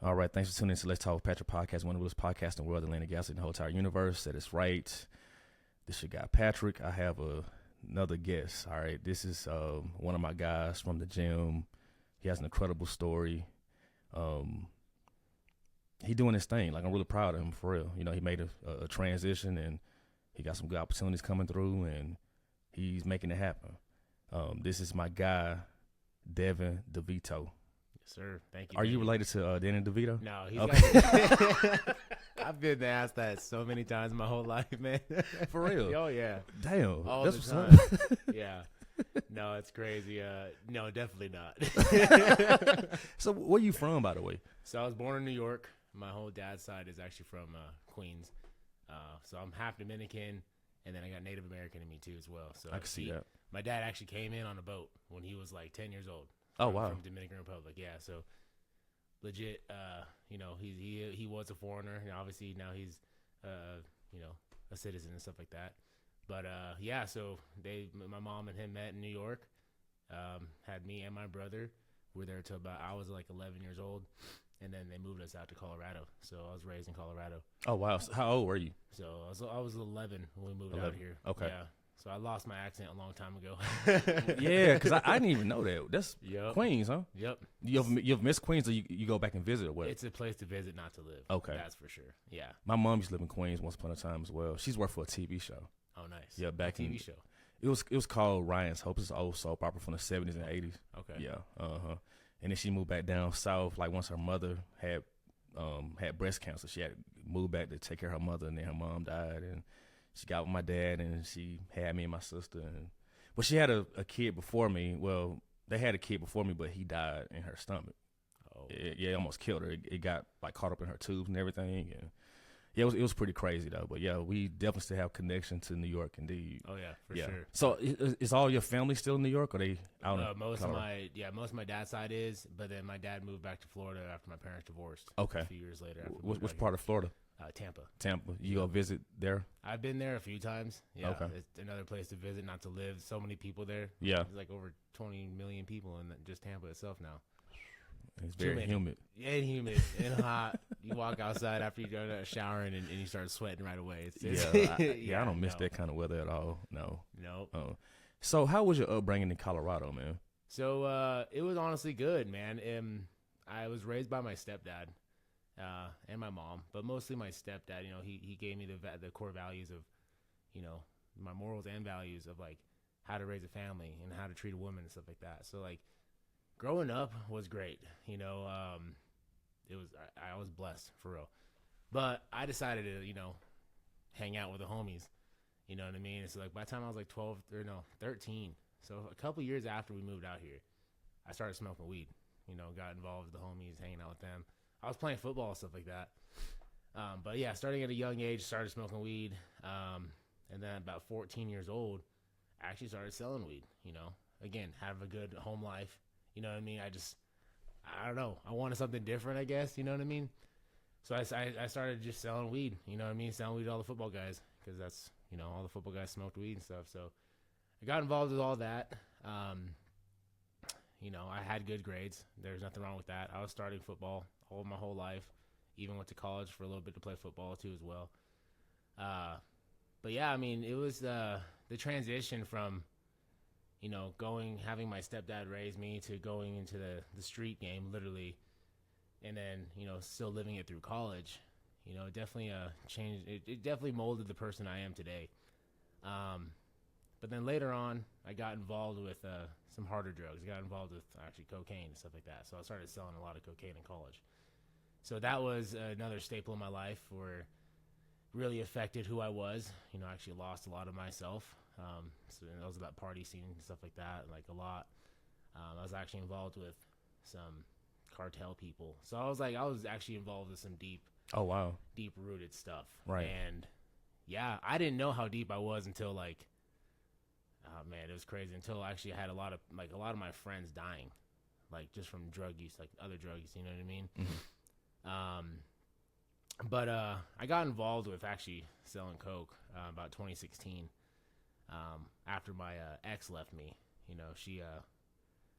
All right, thanks for tuning in to Let's Talk with Patrick podcast, one of the best podcasts in the world, Atlantic Gas in the whole entire universe. That is right. This your guy Patrick. I have another guest. All right, this is one of my guys from the gym. He has an incredible story. He doing his thing. Like, I'm really proud of him, for real. You know, he made a transition, and he got some good opportunities coming through, and he's making it happen. This is my guy, Devin DeVito. Yes, sir. Thank you. Are you related to Devin DeVito? No, he's okay. I've been asked that so many times in my whole life, man. For real? Oh, yeah. Damn. All that's the what's time. up. Yeah. No, it's crazy. No, definitely not. So where you from, by the way? So I was born in New York. My whole dad's side is actually from Queens. So I'm half Dominican, and then I got Native American in me, too, as well. So I can see that. My dad actually came in on a boat when he was like 10 years old. Oh, wow. From Dominican Republic, yeah. So legit, you know, he was a foreigner, and obviously now he's, you know, a citizen and stuff like that. But yeah, so my mom and him met in New York. Had me and my brother. We were there till about I was like 11 years old, and then they moved us out to Colorado. So I was raised in Colorado. Oh wow! So how old were you? So I was 11 when we moved out here. Okay. Yeah. So I lost my accent a long time ago. Yeah, because I didn't even know that. That's Yep. Queens, huh? Yep. You've missed Queens, or you go back and visit, or what? It's a place to visit, not to live. Okay. That's for sure. Yeah. My mom used to live in Queens once upon a time as well. She's worked for a TV show. Oh, nice. Yeah, back a in TV show. It was called Ryan's Hope. It's an old soap opera from the 70s and 80s. Okay. Yeah. And then she moved back down south. Like once her mother had breast cancer, she had to move back to take care of her mother, and then her mom died, and she got with my dad, and she had me and my sister. But she had a kid before me. Well, they had a kid before me, but he died in her stomach. Oh. It almost killed her. It got like caught up in her tubes and everything. And yeah, it was pretty crazy though. But yeah, we definitely still have connection to New York, indeed. Oh yeah, for sure. So is all your family still in New York, or they out in most Colorado? of my dad's side is, but then my dad moved back to Florida after my parents divorced. Okay. A few years later. Which part of Florida? Tampa. Tampa. You go visit there? I've been there a few times. Yeah. Okay. It's another place to visit, not to live. So many people there. Yeah. There's like over 20 million people in just Tampa itself now. It's very humid. Yeah, and humid and hot. You walk outside after you go to showering and you start sweating right away. I don't miss that kind of weather at all. No. So how was your upbringing in Colorado, man? So it was honestly good, man. I was raised by my stepdad and my mom, but mostly my stepdad. You know, he gave me the core values of, you know, my morals and values of like how to raise a family and how to treat a woman and stuff like that. So like growing up was great. You know, I was blessed for real. But I decided to, you know, hang out with the homies. You know what I mean? So like by the time I was like 13. So a couple years after we moved out here, I started smoking weed. You know, got involved with the homies, hanging out with them. I was playing football and stuff like that. But yeah, starting at a young age, started smoking weed. And then about 14 years old, I actually started selling weed, you know. Again, have a good home life. You know what I mean? I don't know. I wanted something different, I guess. You know what I mean? So I started just selling weed. You know what I mean? Selling weed to all the football guys because that's, you know, all the football guys smoked weed and stuff. So I got involved with all that. You know, I had good grades. There's nothing wrong with that. I was starting football my whole life. Even went to college for a little bit to play football too as well. But yeah, I mean, it was the transition from, you know, having my stepdad raise me to going into the street game, literally, and then, you know, still living it through college. You know, definitely changed. It definitely molded the person I am today. But then later on, I got involved with some harder drugs. I got involved with actually cocaine and stuff like that. So I started selling a lot of cocaine in college. So that was another staple in my life where really affected who I was. You know, I actually lost a lot of myself. So it was about party scene and stuff like that, like a lot. I was actually involved with some cartel people. So I was actually involved with some deep rooted stuff. Right. And yeah, I didn't know how deep I was until like, oh man, it was crazy until actually I had a lot of my friends dying, like just from drug use, like other drugs, you know what I mean? Mm-hmm. But I got involved with actually selling coke about 2016. After my ex left me, you know, she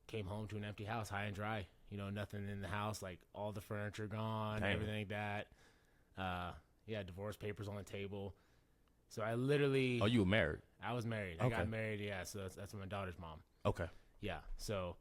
came home to an empty house, high and dry. nothing in the house, like all the furniture gone, Damn. everything like that. Divorce papers on the table. So I literally. Oh, you were married? I was married. Okay. I got married. Yeah, so that's my daughter's mom. Okay. Yeah, so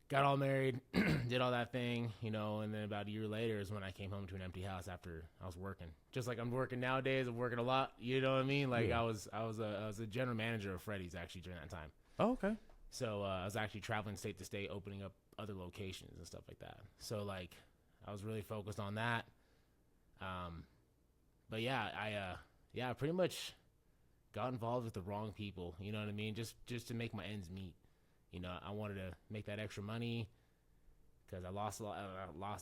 got all married, did all that thing, and then about a year later is when I came home to an empty house after I was working. Just like I'm working nowadays, I'm working a lot. You know what I mean? Like Yeah. I was a general manager of Freddy's actually during that time. Oh, okay. So I was actually traveling state to state, opening up other locations and stuff like that. So like I was really focused on that. But yeah, I pretty much got involved with the wrong people. You know what I mean? Just to make my ends meet. I wanted to make that extra money because I lost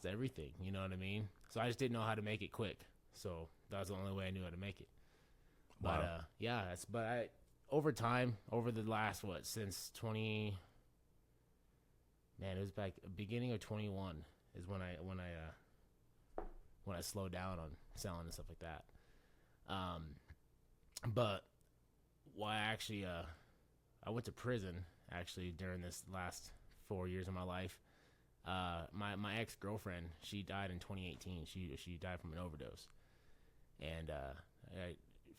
everything. You know what I mean? So I just didn't know how to make it quick. So that was the only way I knew how to make it. Wow. But over time, over the last since 20. Man, it was back beginning of 21 is when I slowed down on selling and stuff like that. But why actually I went to prison actually during this last 4 years of my life. My ex-girlfriend, she died in 2018. She died from an overdose, and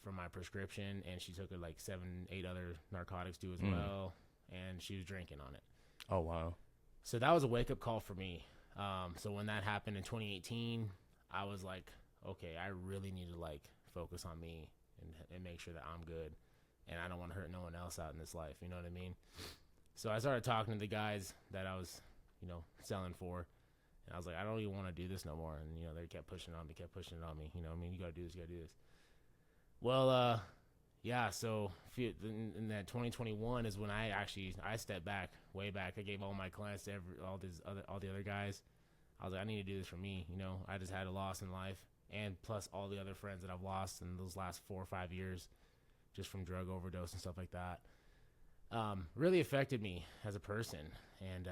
from my prescription, and she took like 7-8 other narcotics too as well, and she was drinking on it. Oh, wow. So that was a wake-up call for me. So when that happened in 2018, I was like, okay, I really need to like focus on me and make sure that I'm good, and I don't want to hurt no one else out in this life. You know what I mean? So I started talking to the guys that I was, selling for, and I was like, I don't even want to do this no more. And they kept pushing it on me. You got to do this. You got to do this. Well, yeah. So in that 2021 is when I stepped back, way back. I gave all my clients to all the other guys. I was like, I need to do this for me. I just had a loss in life, and plus all the other friends that I've lost in those last 4 or 5 years, just from drug overdose and stuff like that. Really affected me as a person, and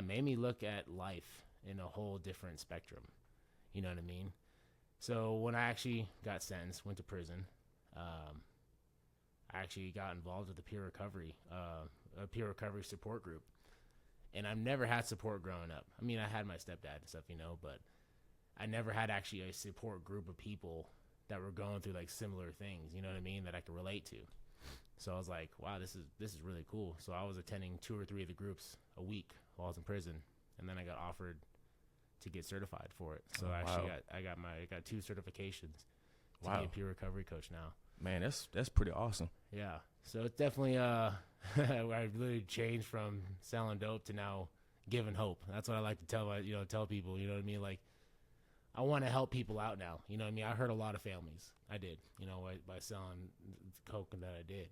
made me look at life in a whole different spectrum. You know what I mean? So when I actually got sentenced, went to prison, I actually got involved with a peer recovery support group. And I've never had support growing up. I mean, I had my stepdad and stuff, but I never had actually a support group of people that were going through like similar things, you know what I mean, that I could relate to. So I was like, wow, this is really cool. So I was attending 2 or 3 of the groups a week while I was in prison, and then I got offered to get certified for it. So I got 2 certifications to be a peer recovery coach now. Man, that's pretty awesome. Yeah. So it's definitely I really changed from selling dope to now giving hope. That's what I like to tell people, you know what I mean? Like, I want to help people out now. You know what I mean? I hurt a lot of families. I did, by selling coke that I did.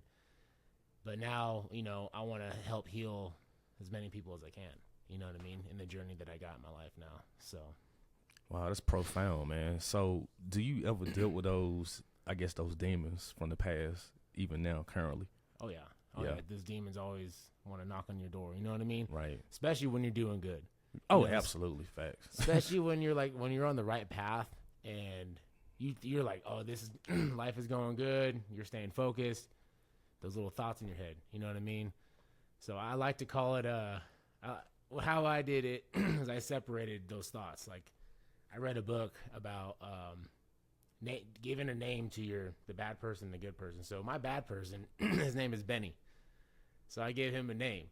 But now, I want to help heal as many people as I can. You know what I mean? In the journey that I got in my life now. So. Wow, that's profound, man. So do you ever deal with those demons from the past, even now, currently? Oh, yeah. Yeah. Those demons always want to knock on your door. You know what I mean? Right. Especially when you're doing good. Oh, absolutely. Facts. Especially when you're on the right path and you're like, oh, this is life is going good. You're staying focused. Those little thoughts in your head. You know what I mean? So I like to call it how I did it is I separated those thoughts. Like, I read a book about giving a name to the bad person and the good person. So my bad person, his name is Benny. So I gave him a name.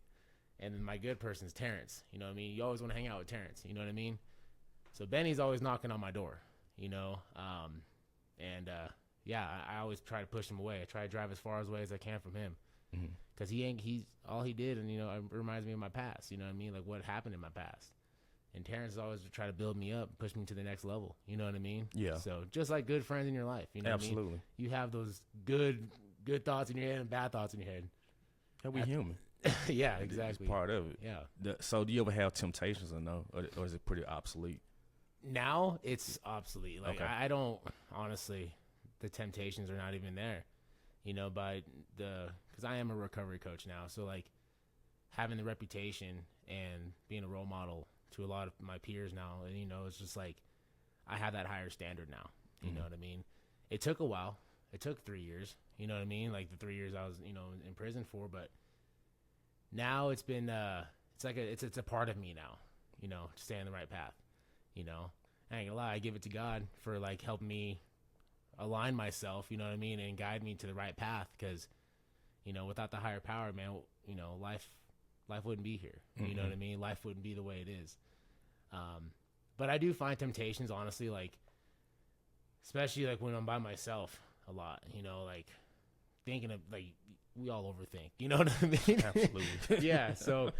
And then my good person is Terrence. You know what I mean? You always want to hang out with Terrence. You know what I mean? So Benny's always knocking on my door, I always try to push him away. I try to drive as far away as I can from him. Because he's all he did, and, it reminds me of my past. You know what I mean? Like what happened in my past. And Terrence is always try to build me up, push me to the next level. You know what I mean? Yeah. So just like good friends in your life, you know Absolutely. what I mean? You have those good thoughts in your head and bad thoughts in your head. Yeah, we human. Yeah, exactly. It's part of it. Yeah. So do you ever have temptations or no? Or is it pretty obsolete? Now it's obsolete. Like, okay. I don't, honestly, the temptations are not even there, because I am a recovery coach now. So, like, having the reputation and being a role model to a lot of my peers now, and, it's just like, I have that higher standard now. You know what I mean? It took a while. It took 3 years. You know what I mean? Like the 3 years I was, in prison for, but now it's been it's like it's a part of me now, to stay on the right path. I ain't gonna lie, I give it to God for like helping me align myself, and guide me to the right path. Because, without the higher power, man, life wouldn't be here. You know what I mean? Life wouldn't be the way it is. But I do find temptations, honestly, like, especially like when I'm by myself a lot, like thinking of, like, we all overthink, you know what I mean? Absolutely. Yeah. So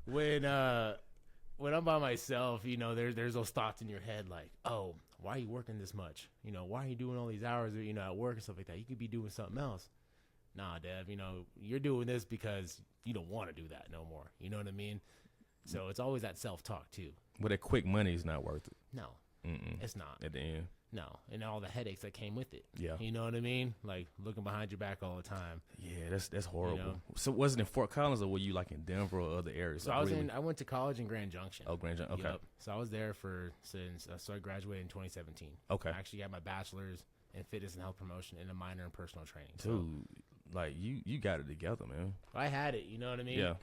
when I'm by myself, there's those thoughts in your head like, oh, why are you working this much? Why are you doing all these hours, at work and stuff like that? You could be doing something else. Nah, Dev, you're doing this because you don't want to do that no more. You know what I mean? So it's always that self-talk too. But that quick money is not worth it. No, it's not. At the end. No, and all the headaches that came with it. Yeah. You know what I mean? Like looking behind your back all the time. Yeah, that's horrible. So was it in Fort Collins or were you like in Denver or other areas? So I went to college in Grand Junction. Oh, Grand Junction. Okay. Yep. So I was there so I graduated in 2017. Okay. I actually got my bachelor's in fitness and health promotion and a minor in personal training. Dude, like you got it together, man. I had it, you know what I mean? Yeah.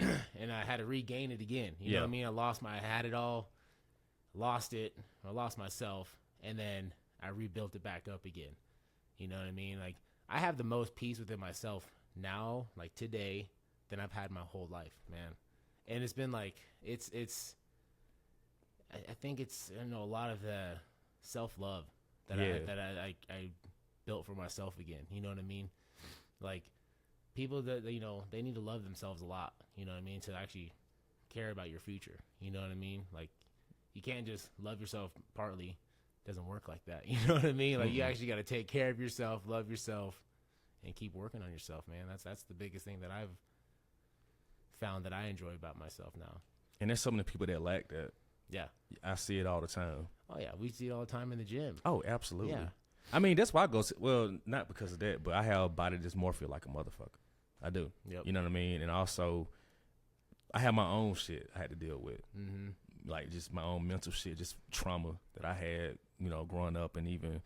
And I had to regain it again. You know what I mean? I had it all, lost it, I lost myself, and then I rebuilt it back up again. You know what I mean? Like, I have the most peace within myself now, like today, than I've had my whole life, man. And it's been like, I think it's, a lot of the self-love that I built for myself again. You know what I mean? Like, people that, they need to love themselves a lot, you know what I mean, to actually care about your future. You know what I mean? Like, you can't just love yourself partly. Doesn't work like that. You know what I mean? Like, you actually got to take care of yourself, love yourself, and keep working on yourself, man. That's the biggest thing that I've found that I enjoy about myself now. And there's some of the people that lack that. Yeah. I see it all the time. Oh, yeah. We see it all the time in the gym. Oh, absolutely. Yeah. I mean, that's why I go, well, not because of that, but I have a body dysmorphia like a motherfucker. I do. Yep. You know what I mean? And also, I have my own shit I had to deal with. Mm-hmm. Like, just my own mental shit, just trauma that I had, growing up, and even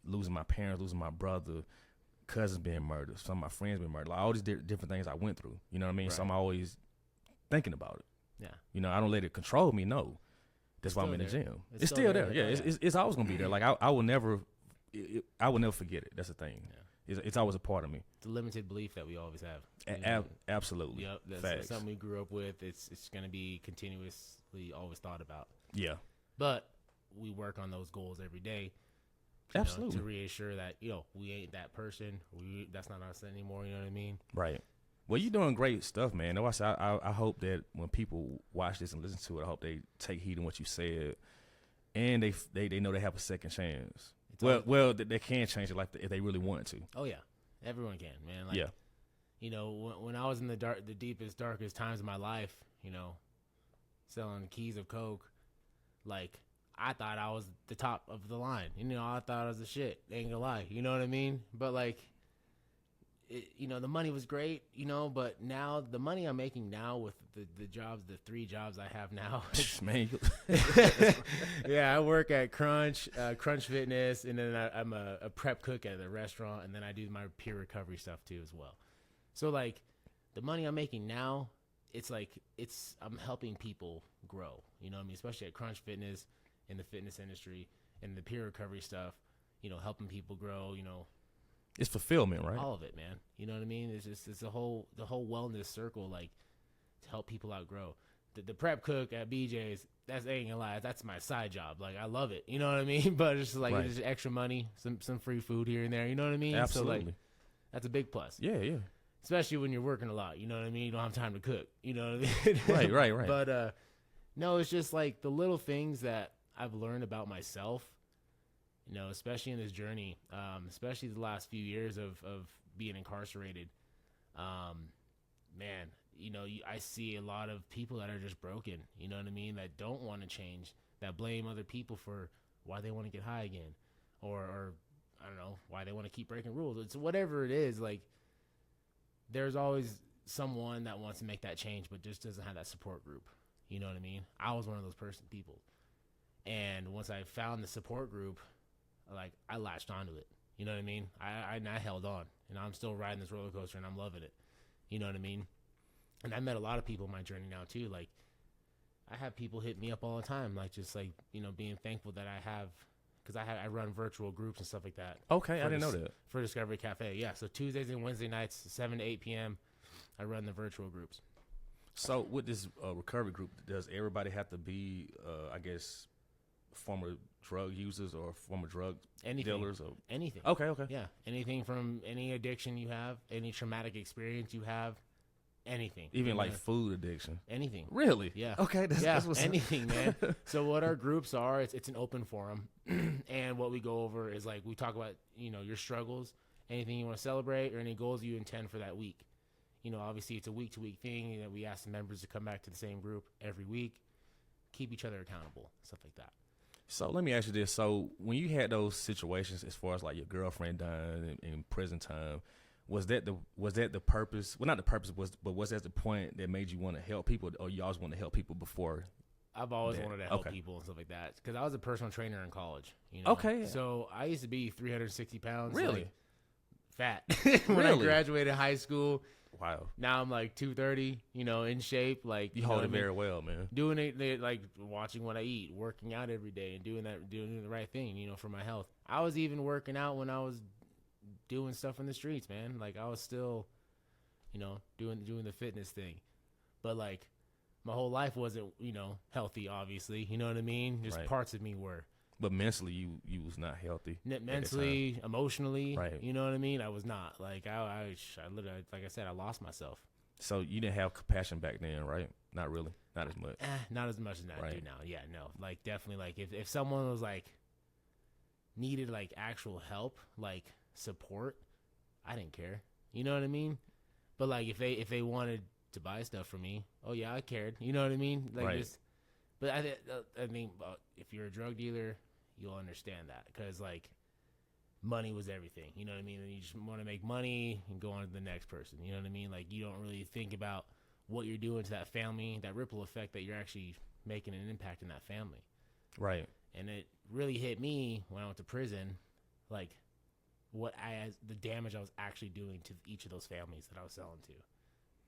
losing my parents, losing my brother, cousins being murdered, some of my friends being murdered, like all these different things I went through. You know what I mean? Right. So I'm always thinking about it. Yeah. I don't let it control me. No, that's why I'm in the gym. It's still there. Yeah, it's always gonna be there. Like I will never forget it. That's the thing. Yeah. It's always a part of me. It's a limited belief that we always have. Absolutely. Yep. That's something we grew up with. It's gonna be continuously always thought about. Yeah. But we work on those goals every day. Absolutely. To reassure that, we ain't that person. That's not us anymore. You know what I mean? Right. Well, you're doing great stuff, man. I hope that when people watch this and listen to it, I hope they take heed in what you said, and they know they have a second chance. Well, they can change it if they really want to. Oh yeah, everyone can, man. Like, yeah. When I was in the deepest, darkest times of my life, selling keys of coke, like, I thought I was the top of the line. I thought I was the shit. Ain't gonna lie. You know what I mean? But like, the money was great, but now the money I'm making now with the jobs, the 3 jobs I have now. Man. Yeah, I work at Crunch Fitness, and then I'm a prep cook at a restaurant, and then I do my peer recovery stuff too as well. So like, the money I'm making now, it's like, I'm helping people grow, you know what I mean? Especially at Crunch Fitness, in the fitness industry, and the peer recovery stuff, helping people grow, It's fulfillment, right? All of it, man. You know what I mean? It's the whole wellness circle, like, to help people outgrow. The prep cook at BJ's, that's ain't gonna lie, that's my side job. Like, I love it. You know what I mean? But it's just like, It's just extra money, some free food here and there. You know what I mean? Absolutely. So like, that's a big plus. Yeah. Especially when you're working a lot. You know what I mean? You don't have time to cook. You know what I mean? Right. But no, it's just like the little things that I've learned about myself. Especially in this journey, especially the last few years of being incarcerated, man, I see a lot of people that are just broken, you know what I mean, that don't want to change, that blame other people for why they want to get high again, or I don't know, why they want to keep breaking rules. It's whatever it is, like, there's always someone that wants to make that change, but just doesn't have that support group, you know what I mean? I was one of those people. And once I found the support group, like, I latched onto it. You know what I mean? I held on, and I'm still riding this roller coaster, and I'm loving it. You know what I mean? And I met a lot of people in my journey now too. Like, I have people hit me up all the time, like just like, you know, being thankful that I have, because I run virtual groups and stuff like that. Okay, I didn't know that. For Discovery Cafe. Yeah, so Tuesdays and Wednesday nights, 7 to 8 p.m., I run the virtual groups. So with this recovery group, does everybody have to be, I guess, former drug users or former drug dealers? Or Anything. Okay. Yeah, anything from any addiction you have, any traumatic experience you have, anything. Even like food addiction. Anything. Really? Yeah. Okay. That's what's anything, man. So what our groups are, it's an open forum, and what we go over is like we talk about, you know, your struggles, anything you want to celebrate, or any goals you intend for that week. You know, obviously it's a week-to-week thing. You know, we ask the members to come back to the same group every week, keep each other accountable, stuff like that. So let me ask you this. So when you had those situations as far as like your girlfriend dying in prison time, was that the purpose? Well, not the purpose, but was that the point that made you want to help people, or you always want to help people before? I've always wanted to help people and stuff like that, because I was a personal trainer in college. You know? Okay. Yeah. So I used to be 360 pounds. Really? Like, fat. When I graduated high school. Wow. Now I'm like 230, you know, in shape. Like, you hold it very well, man. Doing it, like watching what I eat, working out every day, and doing the right thing, you know, for my health. I was even working out when I was doing stuff in the streets, man. Like, I was still, you know, doing the fitness thing. But like, my whole life wasn't, you know, healthy, obviously. You know what I mean? Just parts of me were. But mentally, you was not healthy. Mentally, emotionally, right? You know what I mean? I was not. Like, I literally, like I said, I lost myself. So you didn't have compassion back then, right? Not really, not as much. Not as much as I do now. Yeah, no. Like, definitely. Like, if someone was like needed like actual help, like support, I didn't care. You know what I mean? But like, if they wanted to buy stuff from me, oh yeah, I cared. You know what I mean? Like, just. But I mean, if you're a drug dealer, you'll understand that, because like, money was everything. You know what I mean? And you just want to make money and go on to the next person. You know what I mean? Like, you don't really think about what you're doing to that family, that ripple effect that you're actually making an impact in that family. Right. And it really hit me when I went to prison, like the damage I was actually doing to each of those families that I was selling to.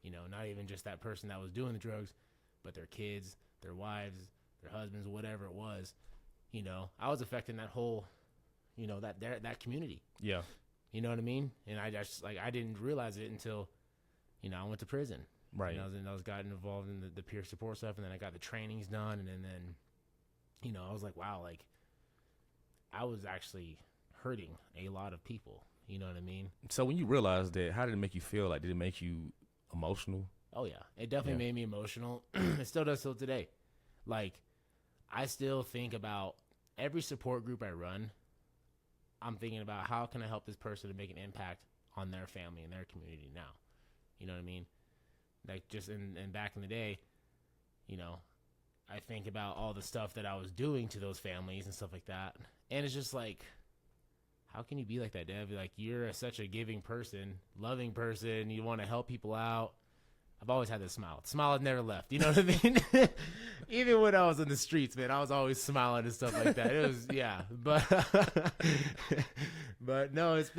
You know, not even just that person that was doing the drugs, but their kids, their wives, their husbands, whatever it was. You know, I was affecting that whole, you know, that community. Yeah. You know what I mean? And I just, like, I didn't realize it until, you know, I went to prison. Right. And I was gotten involved in the peer support stuff, and then I got the trainings done, and then, you know, I was like, wow, like, I was actually hurting a lot of people. You know what I mean? So when you realized that, how did it make you feel? Like, did it make you emotional? Oh, yeah. It definitely made me emotional. It still does till today. Like, I still think about every support group I run. I'm thinking about, how can I help this person to make an impact on their family and their community now? You know what I mean? Like, just in back in the day, you know, I think about all the stuff that I was doing to those families and stuff like that. And it's just like, how can you be like that, Dev? Like, you're such a giving person, loving person. You want to help people out. I've always had this smile. The smile has never left. You know what I mean? Even when I was in the streets, man, I was always smiling and stuff like that. It was, yeah. But no, it's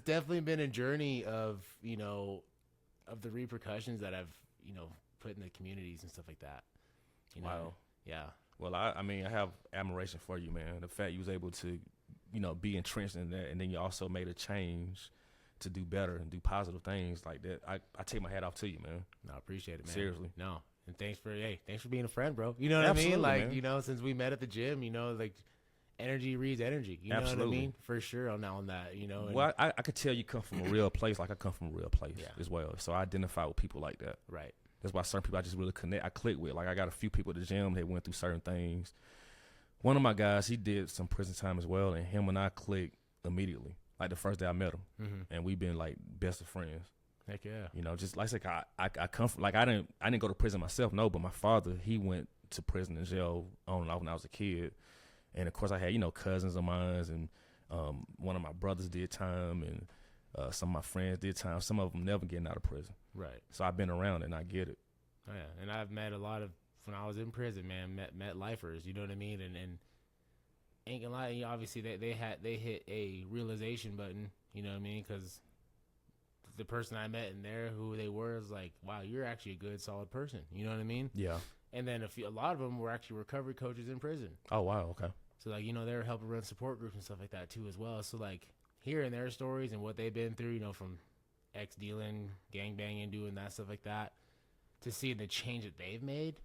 definitely been a journey of, you know, of the repercussions that I've, you know, put in the communities and stuff like that. You know? Wow. Yeah. Well, I mean, I have admiration for you, man. The fact you was able to, you know, be entrenched in that, and then you also made a change to do better and do positive things like that. I take my hat off to you, man. No, I appreciate it, man. Seriously. No. And thanks for being a friend, bro. You know what I mean? Like, man. You know, since we met at the gym, you know, like, energy reads energy. You know what I mean? For sure on that, you know. And well, I could tell you come from a real place. Like, I come from a real place as well. So I identify with people like that. Right. That's why certain people I just really I click with. Like, I got a few people at the gym that went through certain things. One of my guys, he did some prison time as well, and him and I clicked immediately. Like, the first day I met him. Mm-hmm. And we've been, like, best of friends. Heck yeah. You know, just like I said, I come from, like, I didn't go to prison myself, no, but my father, he went to prison and jail on and off when I was a kid. And, of course, I had, you know, cousins of mine, and one of my brothers did time, and some of my friends did time. Some of them never getting out of prison. Right. So I've been around it, and I get it. Oh, yeah. And I've met a lot of, when I was in prison, man, met lifers, you know what I mean? And ain't gonna lie, obviously they hit a realization button, you know what I mean? Because the person I met in there, who they were, is like, wow, you're actually a good, solid person. You know what I mean? Yeah. And then a lot of them were actually recovery coaches in prison. Oh, wow. Okay. So, like, you know, they were helping run support groups and stuff like that, too, as well. So, like, hearing their stories and what they've been through, you know, from ex-dealing, gangbanging, doing that stuff like that, to seeing the change that they've made,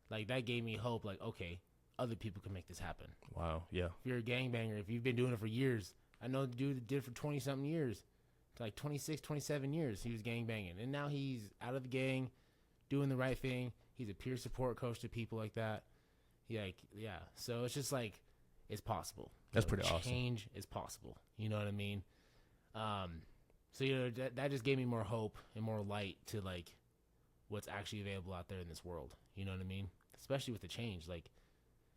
like, that gave me hope. Like, okay, other people can make this happen. Wow. Yeah. If you're a gangbanger, if you've been doing it for years, I know the dude that did it for 20-something years, like 26, 27 years, he was gangbanging. And now he's out of the gang, doing the right thing. He's a peer support coach to people like that. Yeah. So it's just like, it's possible. That's pretty awesome. Change is possible. You know what I mean? So, you know, that just gave me more hope and more light to, like, what's actually available out there in this world. You know what I mean? Especially with the change. Like,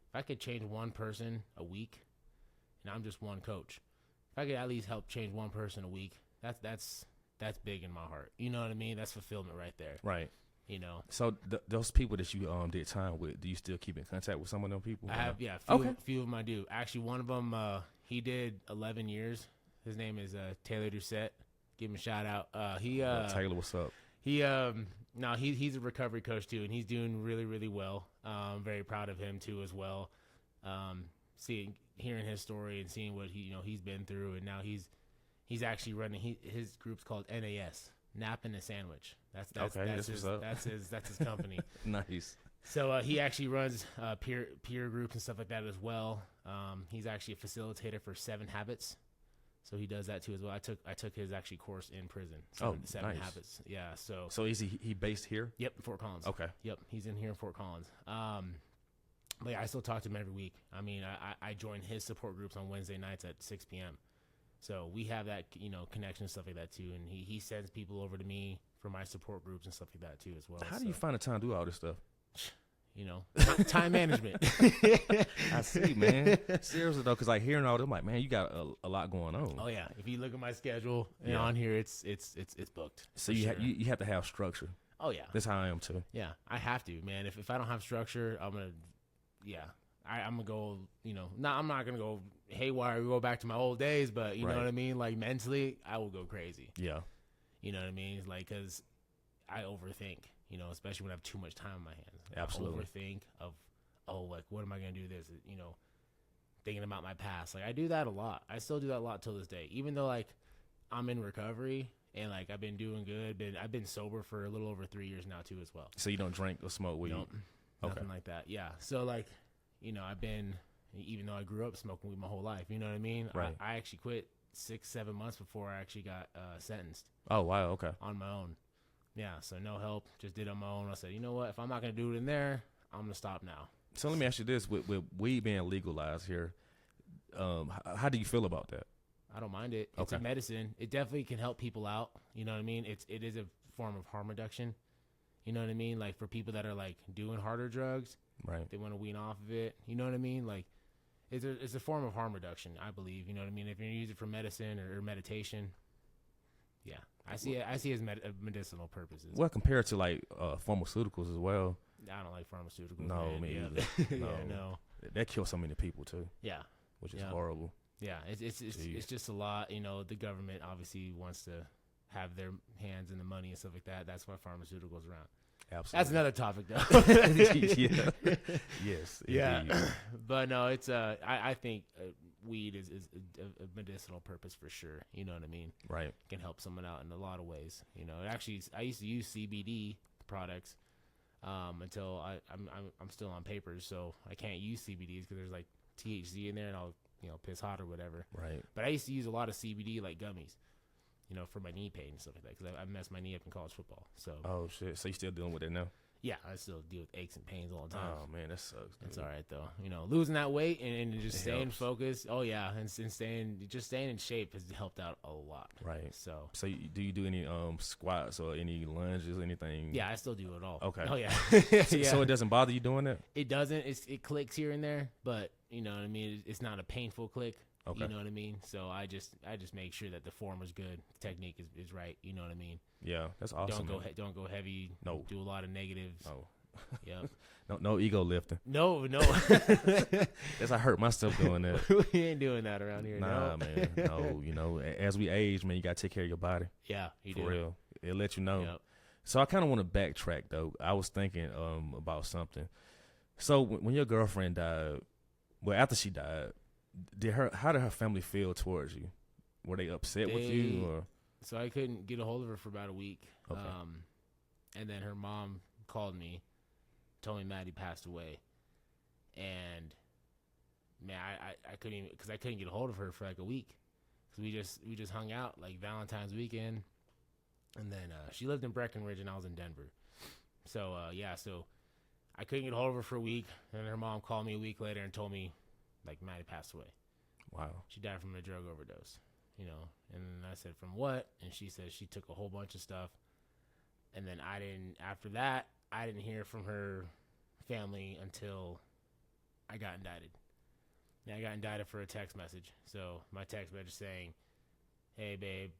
if I could change one person a week, and I'm just one coach, if I could at least help change one person a week, that's big in my heart. You know what I mean? That's fulfillment right there. Right. You know. So those people that you did time with, do you still keep in contact with some of them people? I have, yeah. Few of them I do. Actually, one of them, he did 11 years. His name is Taylor Doucette. Give him a shout out. Taylor, what's up? He's a recovery coach too, and he's doing really, really well. I'm very proud of him too as well. Hearing his story and seeing what he's been through, and now he's actually running his group's called NAS, Nap and a Sandwich. That's his company. Nice. So he actually runs peer groups and stuff like that as well. He's actually a facilitator for 7 Habits. So he does that too as well. I took his actually course in prison. Seven nice. Habits. Yeah. So is he based here? Yep, Fort Collins. Okay. Yep, he's in here in Fort Collins. But yeah, I still talk to him every week. I mean, I join his support groups on Wednesday nights at 6 p.m. So we have that, connection and stuff like that too. And he sends people over to me for my support groups and stuff like that too as well. How do you find the time to do all this stuff? Time management. I see, man. Seriously though, because like hearing all this, I'm like, man, you got a lot going on. Oh yeah, if you look at my schedule and on here, it's booked. So you have to have structure. Oh yeah, that's how I am too. Yeah, I have to, man. If I don't have structure, I'm gonna go. I'm not gonna go haywire, go back to my old days, but you know what I mean. Like mentally, I will go crazy. Yeah, you know what I mean. It's like because I overthink. Especially when I have too much time on my hands. Absolutely. I overthink of, like, what am I going to do this? Thinking about my past. Like, I do that a lot. I still do that a lot till this day. Even though, like, I'm in recovery and, like, I've been doing good. I've been sober for a little over 3 years now, too, as well. So you don't drink or smoke weed? Nope. Nothing like that. Yeah. So, like, I've been, even though I grew up smoking weed my whole life, you know what I mean? Right. I actually quit 6-7 months before I actually got sentenced. Oh, wow. Okay. On my own. Yeah, so no help, just did it on my own. I said, you know what, if I'm not going to do it in there, I'm going to stop now. So let me ask you this, with weed being legalized here, how do you feel about that? I don't mind it. It's a medicine. It definitely can help people out. You know what I mean? It is a form of harm reduction. You know what I mean? Like for people that are like doing harder drugs, right? They want to wean off of it. You know what I mean? Like it's a form of harm reduction, I believe. You know what I mean? If you use it for medicine or meditation, yeah. I see it as medicinal purposes. Well, compared to like pharmaceuticals as well. I don't like pharmaceuticals. No, man. me either. No. Yeah, no. That kills so many people too. Yeah, which is horrible. Yeah, it's just a lot. The government obviously wants to have their hands in the money and stuff like that. That's why pharmaceuticals are around. Absolutely. That's another topic, though. Yeah. Yes. Yeah. But no, it's I think weed is a medicinal purpose for sure. You know what I mean? Right. It can help someone out in a lot of ways. Actually, I used to use CBD products until I'm still on papers, so I can't use CBDs because there's like THC in there, and I'll piss hot or whatever. Right. But I used to use a lot of CBD like gummies. For my knee pain and stuff like that, because I messed my knee up in college football. So. Oh shit! So you still dealing with it now? Yeah, I still deal with aches and pains all the time. Oh man, that sucks. It's all right though. Losing that weight and just staying helps. focused. Oh yeah, and staying in shape has helped out a lot. Right. So do you do any squats or any lunges or anything? Yeah, I still do it all. Okay. Oh yeah. So it doesn't bother you doing that? It doesn't. It clicks here and there, but you know what I mean. It's not a painful click. Okay. You know what I mean? So I just make sure that the form is good, the technique is right. You know what I mean? Yeah, that's awesome. Don't go heavy. No. Do a lot of negative Yep. No ego lifting. No. That's I hurt myself doing that. We ain't doing that around here. Nah, no. man. No, as we age, man, you gotta take care of your body. Yeah, you For do. real. It'll let you know. Yep. So I kind of want to backtrack though. I was thinking about something. So when your girlfriend died, well, after she died, how did her family feel towards you? Were they upset with you, or? So I couldn't get a hold of her for about a week. Okay. And then her mom called me, told me Maddie passed away, and man, I couldn't even, because I couldn't get a hold of her for like a week. So we just hung out like Valentine's weekend, and then she lived in Breckenridge and I was in Denver. So so I couldn't get a hold of her for a week, and her mom called me a week later and told me like Maddie passed away. Wow. She died from a drug overdose. And I said, from what? And she said she took a whole bunch of stuff. And then after that, I didn't hear from her family until I got indicted. Yeah, I got indicted for a text message. So my text message saying, hey, babe,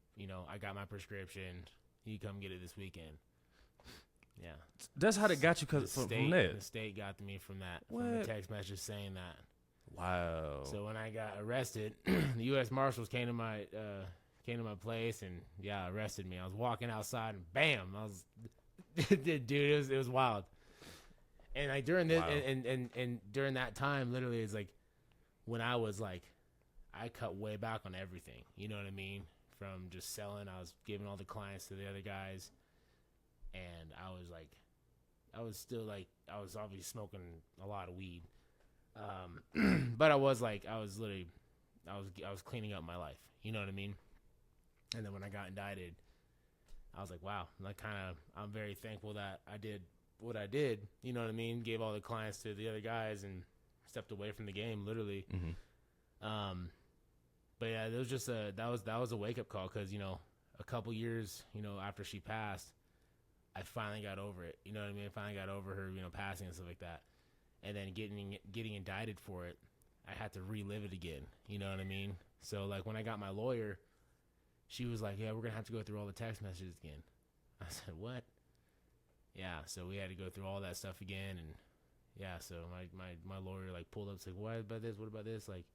I got my prescription. You come get it this weekend. Yeah. That's how they got you from that? The state got to me from that. What? From the text message saying that. Wow. So when I got arrested, the U.S. Marshals came to my place and arrested me. I was walking outside and bam, dude, it was wild. And like during this, Wow. and during that time, literally, it's like when I was like, I cut way back on everything. You know what I mean? From just selling, I was giving all the clients to the other guys, and I was obviously smoking a lot of weed. But I was cleaning up my life. You know what I mean? And then when I got indicted, I was like, wow, I'm very thankful that I did what I did. You know what I mean? Gave all the clients to the other guys and stepped away from the game, literally. Mm-hmm. But yeah, it was just that was a wake up call, because a couple years after she passed, I finally got over it. You know what I mean? I finally got over her passing and stuff like that. And then getting indicted for it, I had to relive it again. You know what I mean? So like when I got my lawyer, she was like, yeah, we're gonna have to go through all the text messages again. I said, what? Yeah, so we had to go through all that stuff again, and yeah, so my lawyer like pulled up, like, what about this? What about this? Like,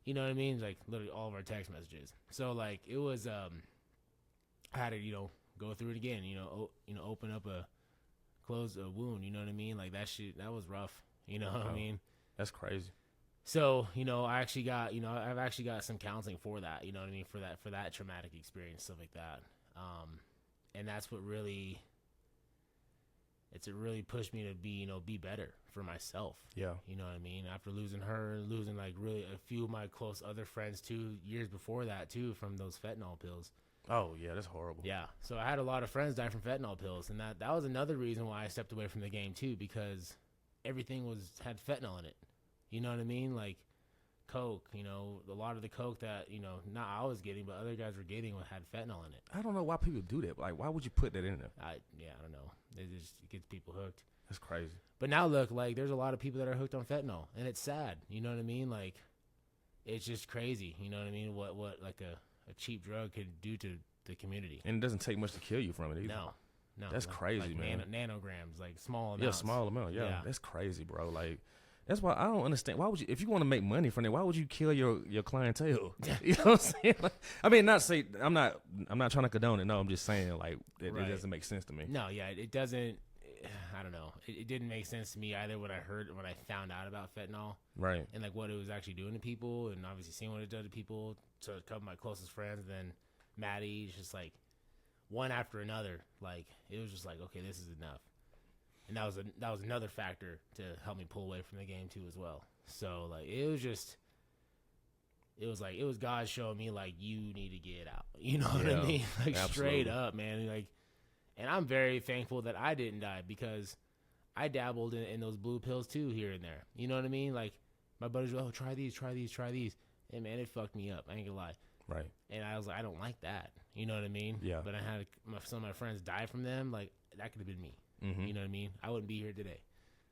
you know what I mean? Like literally all of our text messages. So like it was I had to go through it again. Open up close a wound. You know what I mean? Like that was rough. You know what I mean? That's crazy. So, I actually got, I've actually got some counseling for that, you know what I mean? For that traumatic experience, stuff like that. And that's what really pushed me to be better for myself. Yeah. You know what I mean? After losing her, losing like really a few of my close other friends 2 years before that too, from those fentanyl pills. Oh yeah, that's horrible. Yeah. So I had a lot of friends die from fentanyl pills, and that was another reason why I stepped away from the game too, because everything had fentanyl in it. You know what I mean? Like coke, a lot of the coke that, not I was getting, but other guys were getting had fentanyl in it. I don't know why people do that. Like, why would you put that in there? I don't know. It gets people hooked. That's crazy. But now look, like there's a lot of people that are hooked on fentanyl, and it's sad. You know what I mean? Like it's just crazy. You know what I mean? What like a cheap drug could do to the community. And it doesn't take much to kill you from it either. No. That's crazy, like man. Nanograms, like small amounts. Yeah, small amount. Yeah, that's crazy, bro. Like, that's why I don't understand. Why would you, if you want to make money from it, why would you kill your clientele? You know what I'm saying? Like, I mean, I'm not trying to condone it. No, I'm just saying, like, it doesn't make sense to me. No, yeah, it doesn't. I don't know. It didn't make sense to me either when I found out about fentanyl. Right. And like what it was actually doing to people, and obviously seeing what it did to people, to a couple of my closest friends, and then Maddie, just like one after another. Like it was just like, okay, this is enough. And that was another factor to help me pull away from the game too as well. So like it was God showing me like, you need to get out. You know what I mean? Like absolutely. Straight up, man. Like, and I'm very thankful that I didn't die, because I dabbled in those blue pills too here and there. You know what I mean? Like my buddies were, oh, try these. And man, it fucked me up. I ain't gonna lie. Right. And I was like, I don't like that. You know what I mean? Yeah. But I had some of my friends die from them. Like that could have been me. Mm-hmm. You know what I mean? I wouldn't be here today.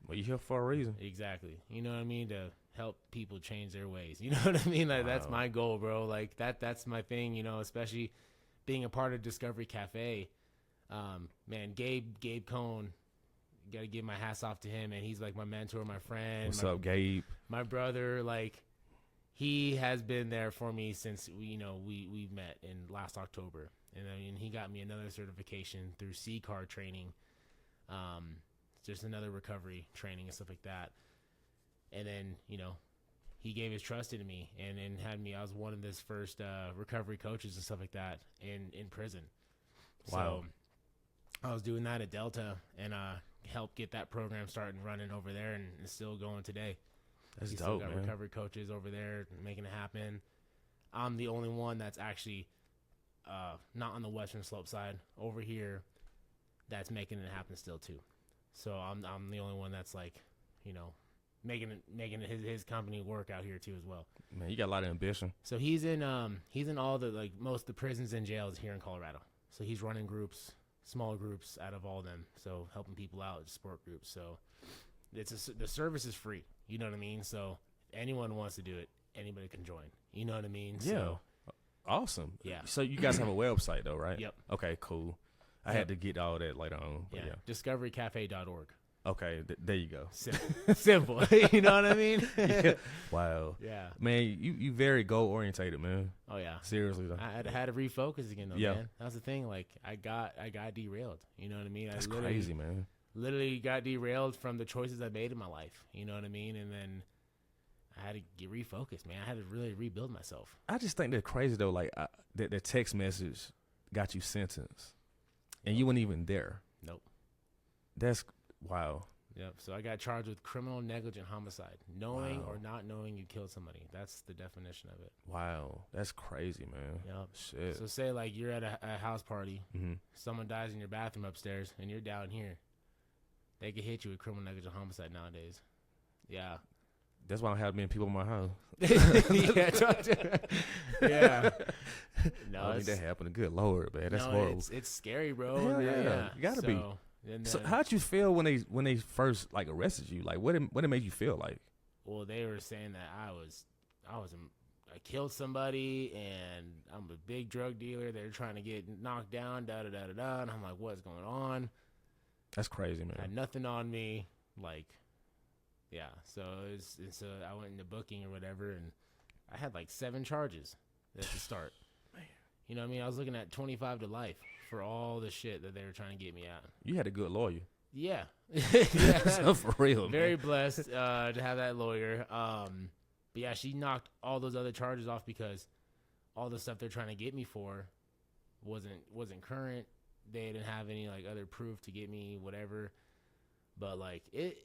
Well, you're here for a reason. Exactly. You know what I mean? To help people change their ways. You know what I mean? Like that's my goal, bro. Like that's my thing, especially being a part of Discovery Cafe. Man, Gabe Cohn, gotta give my hats off to him, and he's like my mentor, my friend. What's up, Gabe? My brother, like, he has been there for me since we met in last October, and he got me another certification through C-Card training, just another recovery training and stuff like that. And then he gave his trust into me and had me. I was one of his first recovery coaches and stuff like that in prison. Wow. So I was doing that at Delta and helped get that program started and running over there, and it's still going today. That's We dope, still got man. recovery coaches over there making it happen. I'm the only one that's actually not on the Western Slope side over here that's making it happen still too. So I'm the only one that's like, making his company work out here too as well. Man, you got a lot of ambition. So he's in all the most of the prisons and jails here in Colorado. So he's running groups, small groups out of all of them. So helping people out, support groups. So the service is free. You know what I mean? So if anyone wants to do it, anybody can join. You know what I mean? Yeah. So, Awesome. yeah. So you guys have a website though, right? Yep. Okay, cool. I Yep. had to get all that later on. But Yeah. yeah. Discoverycafe.org. Okay, there you go. Simple. You know what I mean? Yeah. Wow. Yeah. Man, you very goal orientated, man. Oh yeah. Seriously though. I had to refocus again though, Yeah. man. That was the thing. Like I got derailed. You know what I mean? That's I crazy, man. literally got derailed from the choices I made in my life. You know what I mean? And then I had to get refocused, man. I had to really rebuild myself. I just think that's crazy though. Like that the text message got you sentenced, and you weren't even there. Nope. That's wow. Yep. So I got charged with criminal negligent homicide, knowing Wow. or not knowing you killed somebody. That's the definition of it. Wow, that's crazy, man. Yep. Shit. So say like you're at a house party, Mm-hmm. someone dies in your bathroom upstairs, and you're down here. They could hit you with criminal negligent homicide nowadays. Yeah. That's why I don't have many people in my house. Yeah. Yeah. No, I don't think that happened. Good Lord, man, that's no, horrible. it's scary, bro. Hell yeah. You gotta be. And So then, how'd you feel when they first like arrested you? Like what it made you feel like? well, they were saying that I killed somebody and I'm a big drug dealer. They're trying to get knocked down, da da da da da. And I'm like, what's going on? That's crazy, I man. had nothing on me, like, yeah. So so I went into booking or whatever, and I had like 7 charges at the start. Man. You know what I mean? I was looking at 25 to life for all the shit that they were trying to get me at. You had a good lawyer. Yeah. Yeah. So for real, Very man. blessed to have that lawyer. But yeah, she knocked all those other charges off because all the stuff they're trying to get me for wasn't current. They didn't have any like other proof to get me whatever. But like it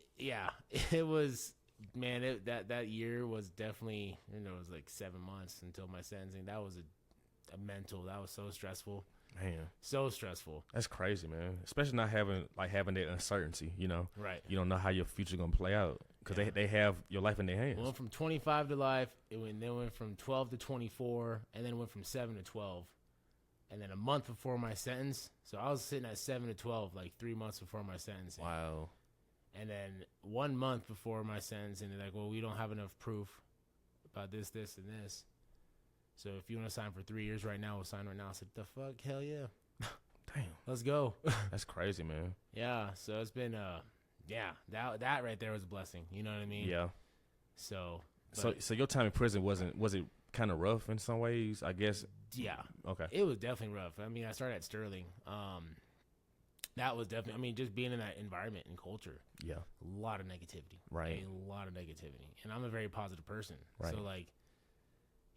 was, man. That year was definitely, it was like 7 months until my sentencing. That was a mental. That was so stressful. Man, So stressful. that's crazy, man. Especially not having that uncertainty. You know, Right. you don't know how your future gonna play out because Yeah. they have your life in their hands. Went from 25 to life. Then went from 12 to 24, and then went from 7 to 12, and then a month before my sentence. So I was sitting at 7 to 12, like 3 months before my sentence. Wow. And then 1 month before my sentence, and they're like, "Well, we don't have enough proof about this, this, and this. So if you want to sign for 3 years right now, we'll sign right now." I said, "The fuck, hell yeah, Damn, let's go." that's crazy, man. Yeah. So it's been that right there was a blessing. You know what I mean? Yeah. So. So your time in prison was it kind of rough in some ways? I guess. Yeah. Okay. It was definitely rough. I mean, I started at Sterling. That was definitely, I mean, just being in that environment and culture, Yeah. a lot of negativity. Right. A lot of negativity. And I'm a very positive person. Right. So, like,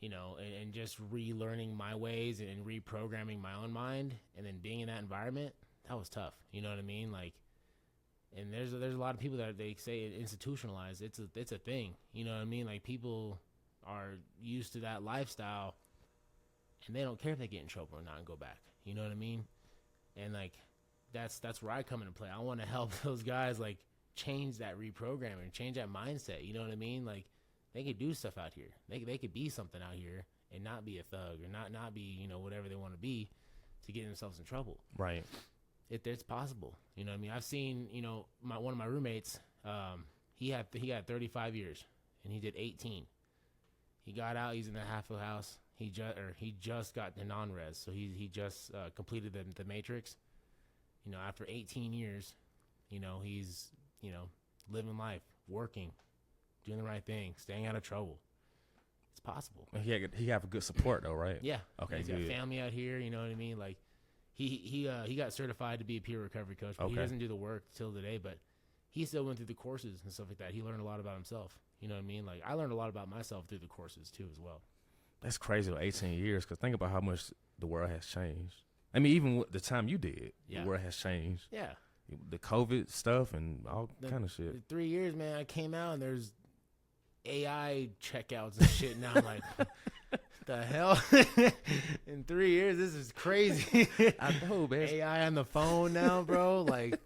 and just relearning my ways and reprogramming my own mind and then being in that environment, that was tough. You know what I mean? Like, and there's a lot of people that they say institutionalized. It's a thing. You know what I mean? Like, people are used to that lifestyle and they don't care if they get in trouble or not and go back. You know what I mean? And like that's where I come into play. I want to help those guys like change that reprogramming, change that mindset. You know what I mean? Like they could do stuff out here. They could be something out here and not be a thug or not be, whatever they want to be to get themselves in trouble. Right. It's possible. You know what I mean? I've seen, one of my roommates, he had 35 years and he did 18. He got out, he's in the halfway house. He just got the non-res, so he just completed the matrix. After 18 years, You know, he's, you know, living life, working, doing the right thing, staying out of trouble. It's possible. He have a good support though, right? Yeah. Okay, He's good. got family out here. You know what I mean? Like, he got certified to be a peer recovery coach, but he Okay. doesn't do the work till today. But he still went through the courses and stuff like that. He learned a lot about himself. You know what I mean? Like, I learned a lot about myself through the courses too, as well. That's crazy though, 18 years, because think about how much the world has changed. I mean, even with the time you did, Yeah. the world has changed. Yeah. The COVID stuff and all kind of shit. The 3 years, man, I came out and there's AI checkouts and shit. Now I'm like, the hell? In 3 years, this is crazy. I know, man. AI on the phone now, bro. Like,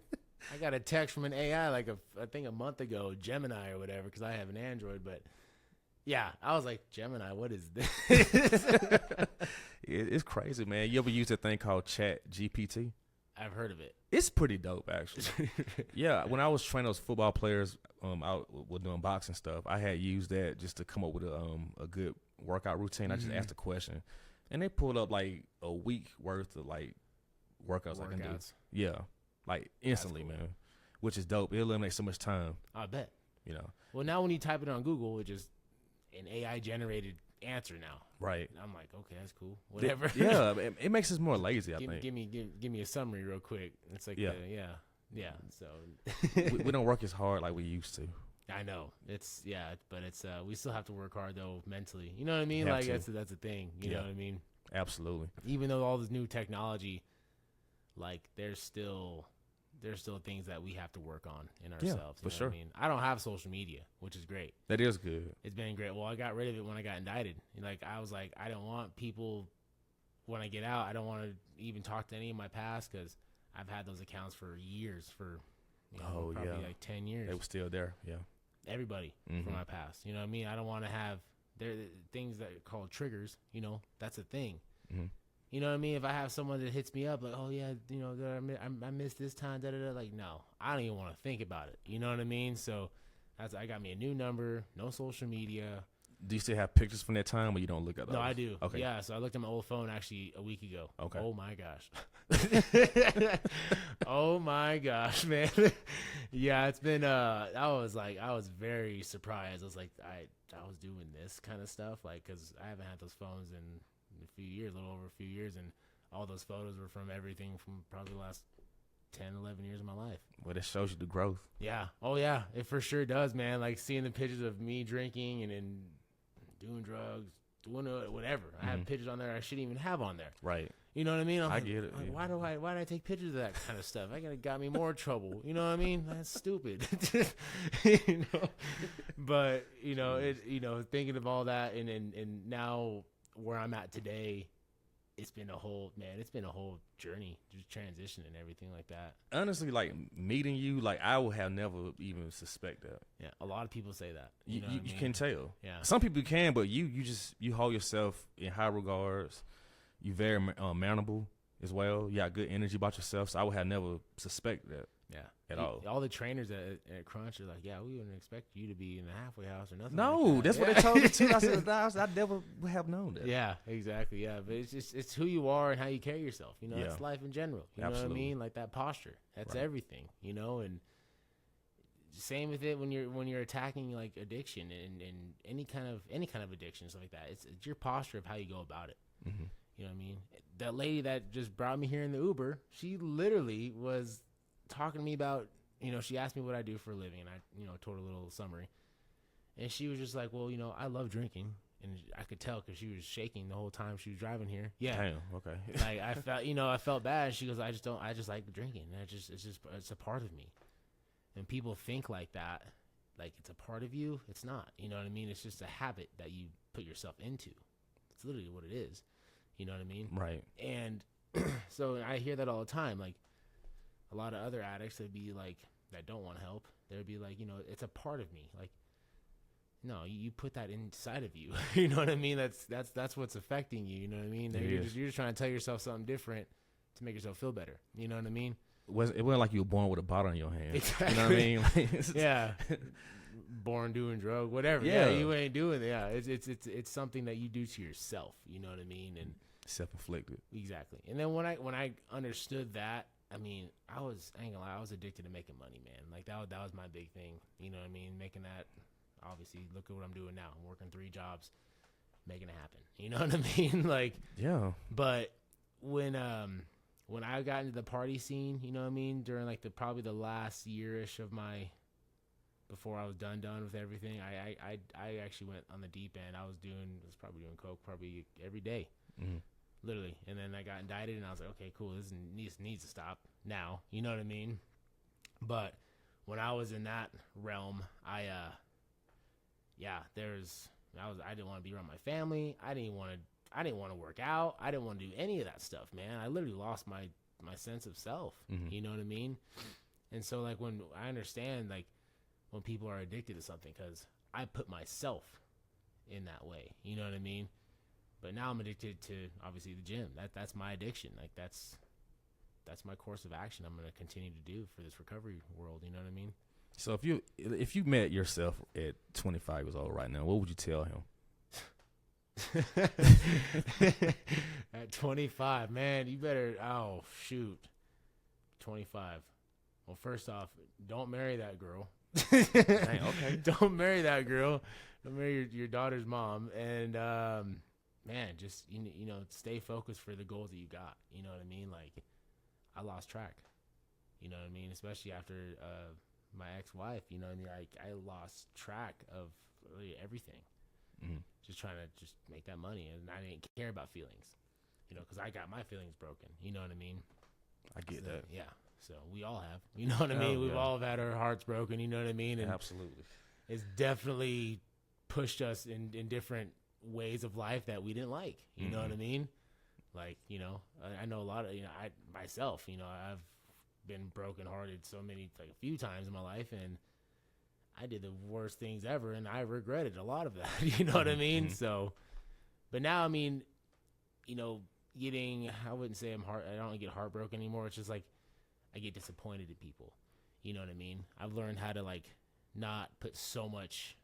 I got a text from an AI like I think a month ago, Gemini or whatever, because I have an Android. But yeah, I was like, Gemini, what is this? It's crazy, man. You ever use that thing called Chat GPT? I've heard of it. It's pretty dope, actually. Yeah, when I was training those football players out with doing boxing stuff, I had used that just to come up with a good workout routine. I just asked a question, and they pulled up like a week worth of like workouts I can do. Yeah, like instantly, cool. man. Which is dope. It eliminates so much time. I bet. You know, Well, now when you type it on Google, it just an AI generated answer now. right? I'm like, okay, that's cool. Whatever. Yeah, it makes us more lazy. I think give me a summary real quick. It's like, Yeah. yeah. So we don't work as hard like we used to. I know it's but it's we still have to work hard though mentally. You know what I mean? Have Like to. that's a thing. You Yeah. know what I mean? Absolutely. Even though all this new technology, like there's still things that we have to work on in ourselves. for you know sure. what I mean, I don't have social media, which is great. That is good. It's been great. Well, I got rid of it when I got indicted. Like I was like, I don't want people when I get out. I don't want to even talk to any of my past because I've had those accounts for years, for probably like 10 years. They were still there. Yeah. Everybody from my past. You know what I mean? I don't want to have there things that are called triggers. You know, that's a thing. Mm-hmm. You know what I mean? If I have someone that hits me up like, oh yeah, you know, I missed this time, like, no, I don't even want to think about it. You know what I mean? So I got me a new number, no social media. Do you still have pictures from that time, or you don't look at those? No, I do. Okay. Yeah, so I looked at my old phone actually a week ago. Okay. Oh my gosh. Oh my gosh, man. Yeah, it's been I was very surprised. I was like, I was doing this kind of stuff, like, because I haven't had those phones in a few years, a little over a few years, and all those photos were from everything from probably the last 10, 11 years of my life. Well, that shows you the growth. Yeah. Oh yeah, it for sure does, man. Like seeing the pictures of me drinking and doing drugs, doing whatever. I have pictures on there I shouldn't even have on there. Right. You know what I mean? I get it. Like, Yeah. why do I take pictures of that kind of stuff? I got me more trouble. You know what I mean? That's stupid. You know? But thinking of all that and now where I'm at today, it's been a whole journey, just transition and everything like that. Honestly, like meeting you, like I would have never even suspect that. Yeah, a lot of people say that. You know what I mean? can tell. Yeah. Some people can, but you hold yourself in high regards. You very manable as well. You got good energy about yourself. So I would have never suspect that. Yeah. At all. All the trainers at Crunch are like, yeah, we wouldn't expect you to be in the halfway house or nothing. No, like that. that's what they told me too. I said, I never would have known that. Yeah, exactly. Yeah, but it's who you are and how you carry yourself. You know, Yeah. it's life in general. You know Absolutely. what I mean? Like that posture. That's Right. everything. You know, and same with it when you're attacking like addiction and any kind of addiction, stuff like that. It's your posture of how you go about it. Mm-hmm. You know what I mean? That lady that just brought me here in the Uber, she literally was talking to me about, she asked me what I do for a living, and I, told her a little summary. And she was just like, well, I love drinking. And I could tell because she was shaking the whole time she was driving here. Yeah. Damn. Okay. Like I felt bad. She goes, I just like drinking. And it's a part of me. And people think like that, like it's a part of you. It's not, you know what I mean? It's just a habit that you put yourself into. It's literally what it is. You know what I mean? Right. And so I hear that all the time. Like a lot of other addicts would be like, that don't want help. They'd be like, it's a part of me. Like, no, you put that inside of you. You know what I mean? That's what's affecting you. You know what I mean? You're just trying to tell yourself something different to make yourself feel better. You know what I mean? It wasn't like you were born with a bottle in your hand. Exactly. You know what I mean? Like, Yeah. Born doing drug, whatever. Yeah. You ain't doing it. Yeah. It's something that you do to yourself. You know what I mean? And self-inflicted. exactly. And then when I understood that I mean, I ain't gonna lie, I was addicted to making money, man. Like that was my big thing. You know what I mean? Making that, obviously, look at what I'm doing now. I'm working 3 jobs, making it happen. You know what I mean? Like, Yeah. but when I got into the party scene, you know what I mean, during like probably the last year-ish of before I was done with everything, I actually went on the deep end. I was probably doing coke probably every day, literally. And then I got indicted, and I was like, okay, cool, this needs to stop now. You know what I mean? But when I was in that realm, I didn't want to be around my family. I didn't want to work out. I didn't want to do any of that stuff, man. I literally lost my sense of self. You know what I mean? And so, like, when I understand, like, when people are addicted to something, because I put myself in that way, you know what I mean? But now I'm addicted to, obviously, the gym. That's my addiction. Like, that's my course of action I'm going to continue to do for this recovery world, you know what I mean? So if you met yourself at 25 years old right now, what would you tell him? At 25, man, you better, 25. Well, first off, don't marry that girl. Dang, okay. Don't marry that girl. Don't marry your daughter's mom. And, man, just, you know, stay focused for the goals that you got. You know what I mean? Like, I lost track. You know what I mean? Especially after my ex-wife, you know what I mean? I lost track of really everything. Just trying to just make that money, and I didn't care about feelings, you know, because I got my feelings broken. You know what I mean? I get that. Yeah. So we all have. You know what I mean? We've all had our hearts broken. You know what I mean? And absolutely. It's definitely pushed us in different ways of life that we didn't like. You know what I mean? Like, you know, I know a lot of, you know, myself, you know, I've been brokenhearted a few times in my life, and I did the worst things ever, and I regretted a lot of that. You know what I mean? So, but now, I mean, you know, I wouldn't say I don't get heartbroken anymore. It's just like, I get disappointed in people. You know what I mean? I've learned how to, like, not put so much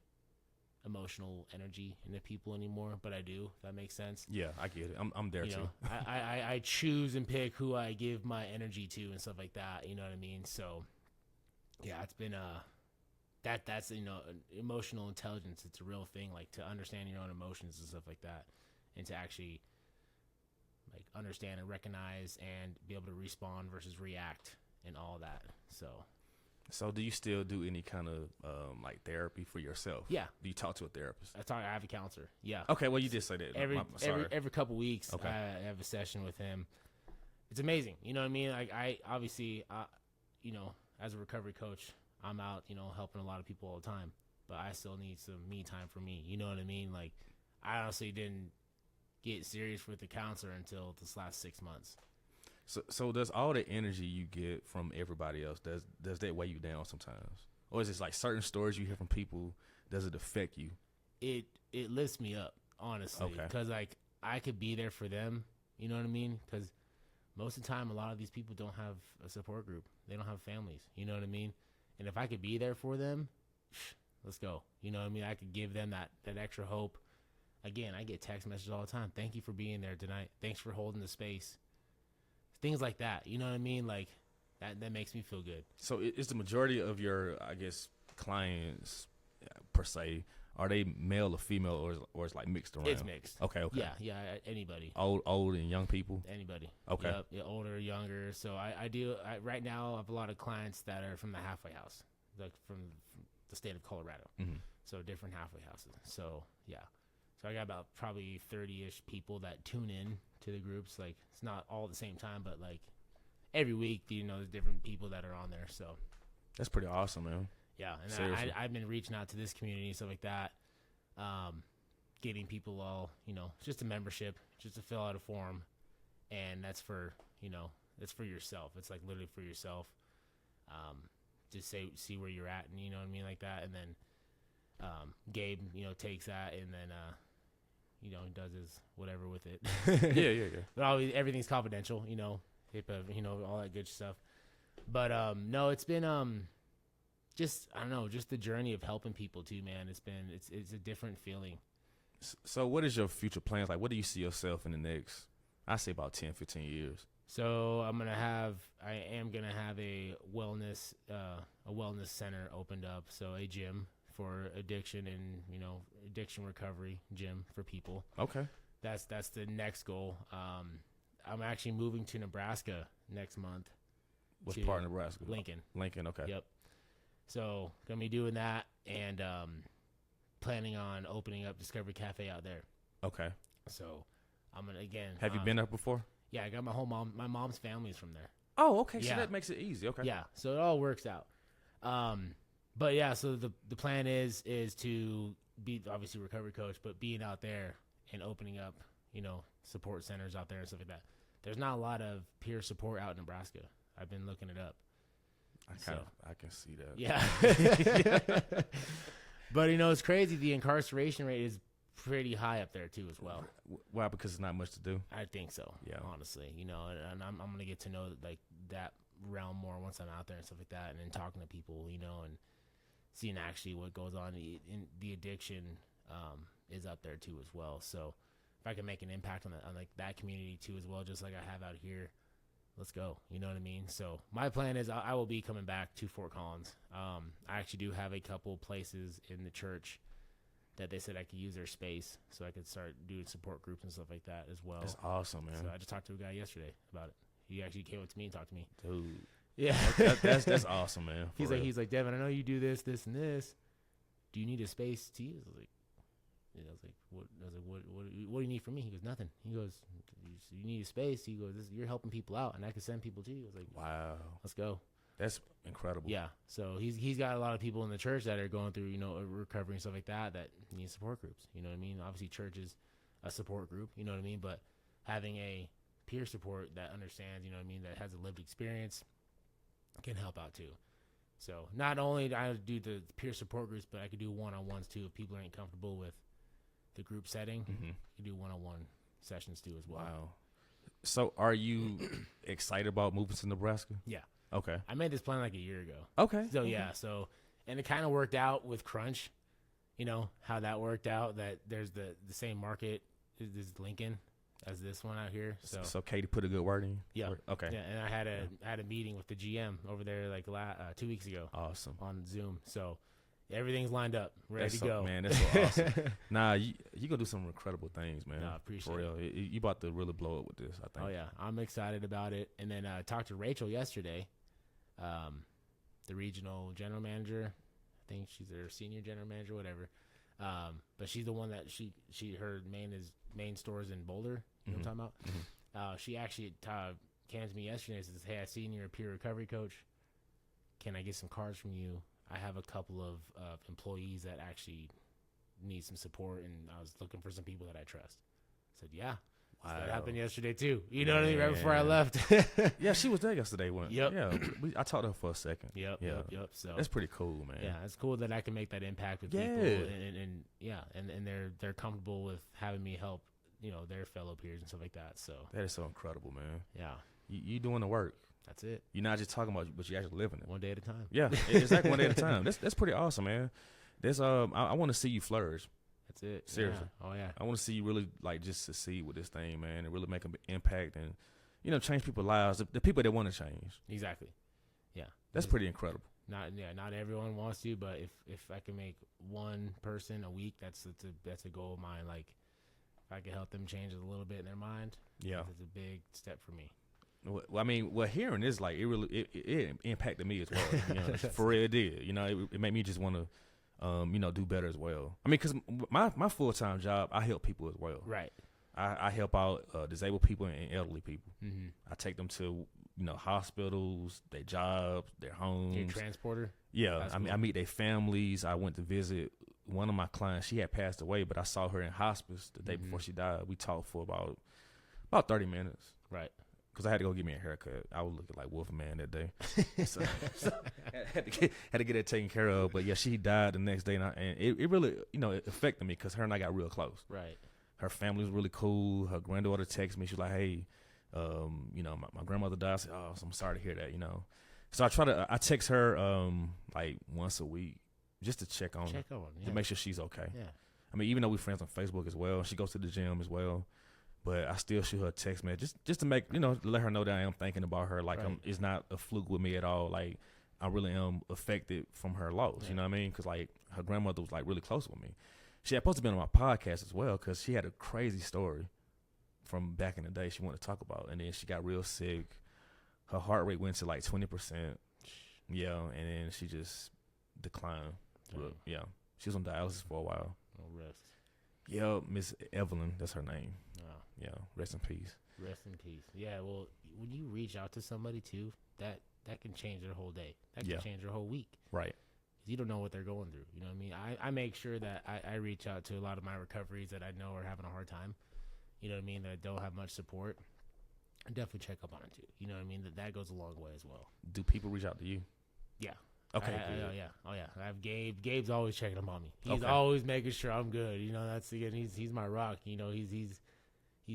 emotional energy into people anymore, but I do, if that makes sense. Yeah, I get it. I'm there, too. I choose and pick who I give my energy to and stuff like that. You know what I mean? So, yeah, it's been, that's, you know, emotional intelligence. It's a real thing, like, to understand your own emotions and stuff like that, and to actually, like, understand and recognize and be able to respond versus react and all that. So do you still do any kind of like therapy for yourself? Yeah. Do you talk to a therapist? I have a counselor. Yeah. Okay, well, you did say that. Every couple weeks, okay. I have a session with him. It's amazing. You know what I mean? Like, I obviously, you know, as a recovery coach, I'm out, you know, helping a lot of people all the time, but I still need some me time for me. You know what I mean? Like, I honestly didn't get serious with the counselor until this last 6 months. So does all the energy you get from everybody else, does that weigh you down sometimes? Or is it like certain stories you hear from people, does it affect you? It lifts me up, honestly. Okay. Because, like, I could be there for them. You know what I mean? Because most of the time, a lot of these people don't have a support group. They don't have families. You know what I mean? And if I could be there for them, let's go. You know what I mean? I could give them that extra hope. Again, I get text messages all the time. Thank you for being there tonight. Thanks for holding the space. Things like that. You know what I mean? Like, that makes me feel good. So is the majority of your, I guess, clients, per se, are they male or female, or it's like mixed around? It's mixed. Okay. Yeah, anybody. Old and young people? Anybody. Okay. Yep, yeah, older, younger. So I right now I have a lot of clients that are from the halfway house, like from the state of Colorado. So different halfway houses. So, yeah. So I got about probably 30-ish people that tune in to the groups. Like, it's not all at the same time, but, like, every week, you know, there's different people that are on there. So that's pretty awesome, man. Yeah, and I've been reaching out to this community and stuff like that, getting people all, you know, just a membership, just to fill out a form, and that's for, you know, that's for yourself. It's like literally for yourself. Just see where you're at, and you know what I mean, like that, and then Gabe, you know, takes that and then you know, does his whatever with it. Yeah. But always, everything's confidential, you know, HIPAA, you know, all that good stuff. But no, it's been just, I don't know, just the journey of helping people too, man. It's a different feeling. So what is your future plans? Like, what do you see yourself in the next, I say about 10, 15 years? So I am gonna have a wellness center opened up. So a gym for addiction and addiction recovery gym for people. Okay. That's the next goal. I'm actually moving to Nebraska next month. What's part of Nebraska? Lincoln. Okay. Yep. So gonna be doing that and planning on opening up Discovery Cafe out there. Okay. So I'm gonna again. Have you been there before? Yeah, I got my mom's family is from there. Oh, okay. Yeah. So that makes it easy. Okay. Yeah, so it all works out. But yeah, so the plan is to be obviously a recovery coach, but being out there and opening up, support centers out there and stuff like that. There's not a lot of peer support out in Nebraska. I've been looking it up. I can see that. Yeah. But it's crazy. The incarceration rate is pretty high up there too as well. Why? Because there's not much to do. I think so. Yeah. Honestly, and I'm gonna get to know like that realm more once I'm out there and stuff like that, and then talking to people, and seeing actually what goes on in the addiction is up there too as well. So if I can make an impact on like that community too as well, just like I have out here, let's go. You know what I mean? So my plan is I will be coming back to Fort Collins. I actually do have a couple places in the church that they said I could use their space, so I could start doing support groups and stuff like that as well. That's awesome, man. So I just talked to a guy yesterday about it. He actually came up to me and talked to me. Dude. Yeah. That's awesome, man. He's like, Devin, I know you do this, and this. Do you need a space to use? I was like, what do you need from me? He goes, nothing. He goes, you need a space. He goes, you're helping people out, and I can send people to you. I was like, wow, let's go. That's incredible. Yeah. So he's got a lot of people in the church that are going through, recovery and stuff like that need support groups. You know what I mean? Obviously, church is a support group. You know what I mean? But having a peer support that understands, that has a lived experience can help out too. So not only do I do the peer support groups, but I could do one-on-ones too. If people ain't comfortable with the group setting, you can do one-on-one sessions too as well. Wow. So are you excited about moving to Nebraska? Yeah. Okay. I made this plan like a year ago. Okay. So yeah, and it kind of worked out with Crunch, how that worked out, that there's the same market is Lincoln as this one out here. So Katie put a good word in. Yeah. Okay. Yeah, and I had a meeting with the GM over there like 2 weeks ago. Awesome. On Zoom. So everything's lined up, ready to go. Man, that's so awesome. Nah, you gonna do some incredible things, man. Nah, appreciate For real. You about to really blow up with this, I think. Oh yeah, I'm excited about it. And then I talked to Rachel yesterday, the regional general manager. I think she's their senior general manager, whatever. But she's the one that her main store is in Boulder. You know what I'm talking about? She actually came to me yesterday and says, "Hey, I seen you're a peer recovery coach. Can I get some cards from you? I have a couple of employees that actually need some support, and I was looking for some people that I trust." I said, "Yeah." Wow. So that happened yesterday too. You know what I mean? Right before I left. Yeah, she was there yesterday. Yep. Yeah, I talked to her for a second. Yep. So that's pretty cool, man. Yeah, it's cool that I can make that impact with people, and they're comfortable with having me help, their fellow peers and stuff like that. So that is so incredible, man. Yeah, you doing the work. That's it. You're not just talking about it, but you're actually living it. One day at a time. Yeah, exactly. One day at a time. That's pretty awesome, man. There's I want to see you flourish. That's it. Seriously. Yeah. Oh yeah. I want to see you really just succeed with this thing, man, and really make an impact and change people's lives. The people that want to change. Exactly. Yeah. That's pretty incredible. Not everyone wants to, but if I can make one person a week, that's a goal of mine. Like if I can help them change a little bit in their mind, it's a big step for me. Well, I mean, hearing this, like, it impacted me as well. For real, it did. It made me just want to, do better as well. I mean, because my full-time job, I help people as well. Right. I help out disabled people and elderly people. Mm-hmm. I take them to, hospitals, their jobs, their homes. You're a transporter? Yeah. I meet their families. I went to visit one of my clients. She had passed away, but I saw her in hospice the day before she died. We talked for about 30 minutes. Right. Because I had to go get me a haircut. I was looking like Wolfman that day. so had to get it taken care of. But, yeah, she died the next day. And it really, it affected me because her and I got real close. Right. Her family was really cool. Her granddaughter texted me. She was like, hey, my grandmother died. I said, oh, so I'm sorry to hear that, So I text her like once a week just to check on her. Yeah. To make sure she's okay. Yeah. I mean, even though we're friends on Facebook as well, she goes to the gym as well. But I still shoot her a text message just to make, let her know that I am thinking about her. Like, Right. it's not a fluke with me at all. Like, I really am affected from her loss. Yeah. You know what I mean? Because, like, her grandmother was, like, really close with me. She had supposed to be on my podcast as well because she had a crazy story from back in the day she wanted to talk about. And then she got real sick. Her heart rate went to, like, 20%. Yeah, and then she just declined. Dang. Yeah. She was on dialysis for a while. No rest. Yeah, Miss Evelyn, that's her name. Oh, Yeah, rest in peace. rest in peace. Yeah, well, when you reach out to somebody too, that can change their whole day. That can Yeah. change their whole week. Right. You don't know what they're going through. You know what I mean? I make sure that I reach out to a lot of my recoveries that I know are having a hard time. You know what I mean? That don't have much support. I definitely check up on it too. You know what I mean? That goes a long way as well. Do people reach out to you? Yeah. Okay. Oh good. yeah. Oh yeah. I have Gabe. Gabe's always checking up on me. He's Okay. always making sure I'm good. You know, that's again. He's my rock. You know, he's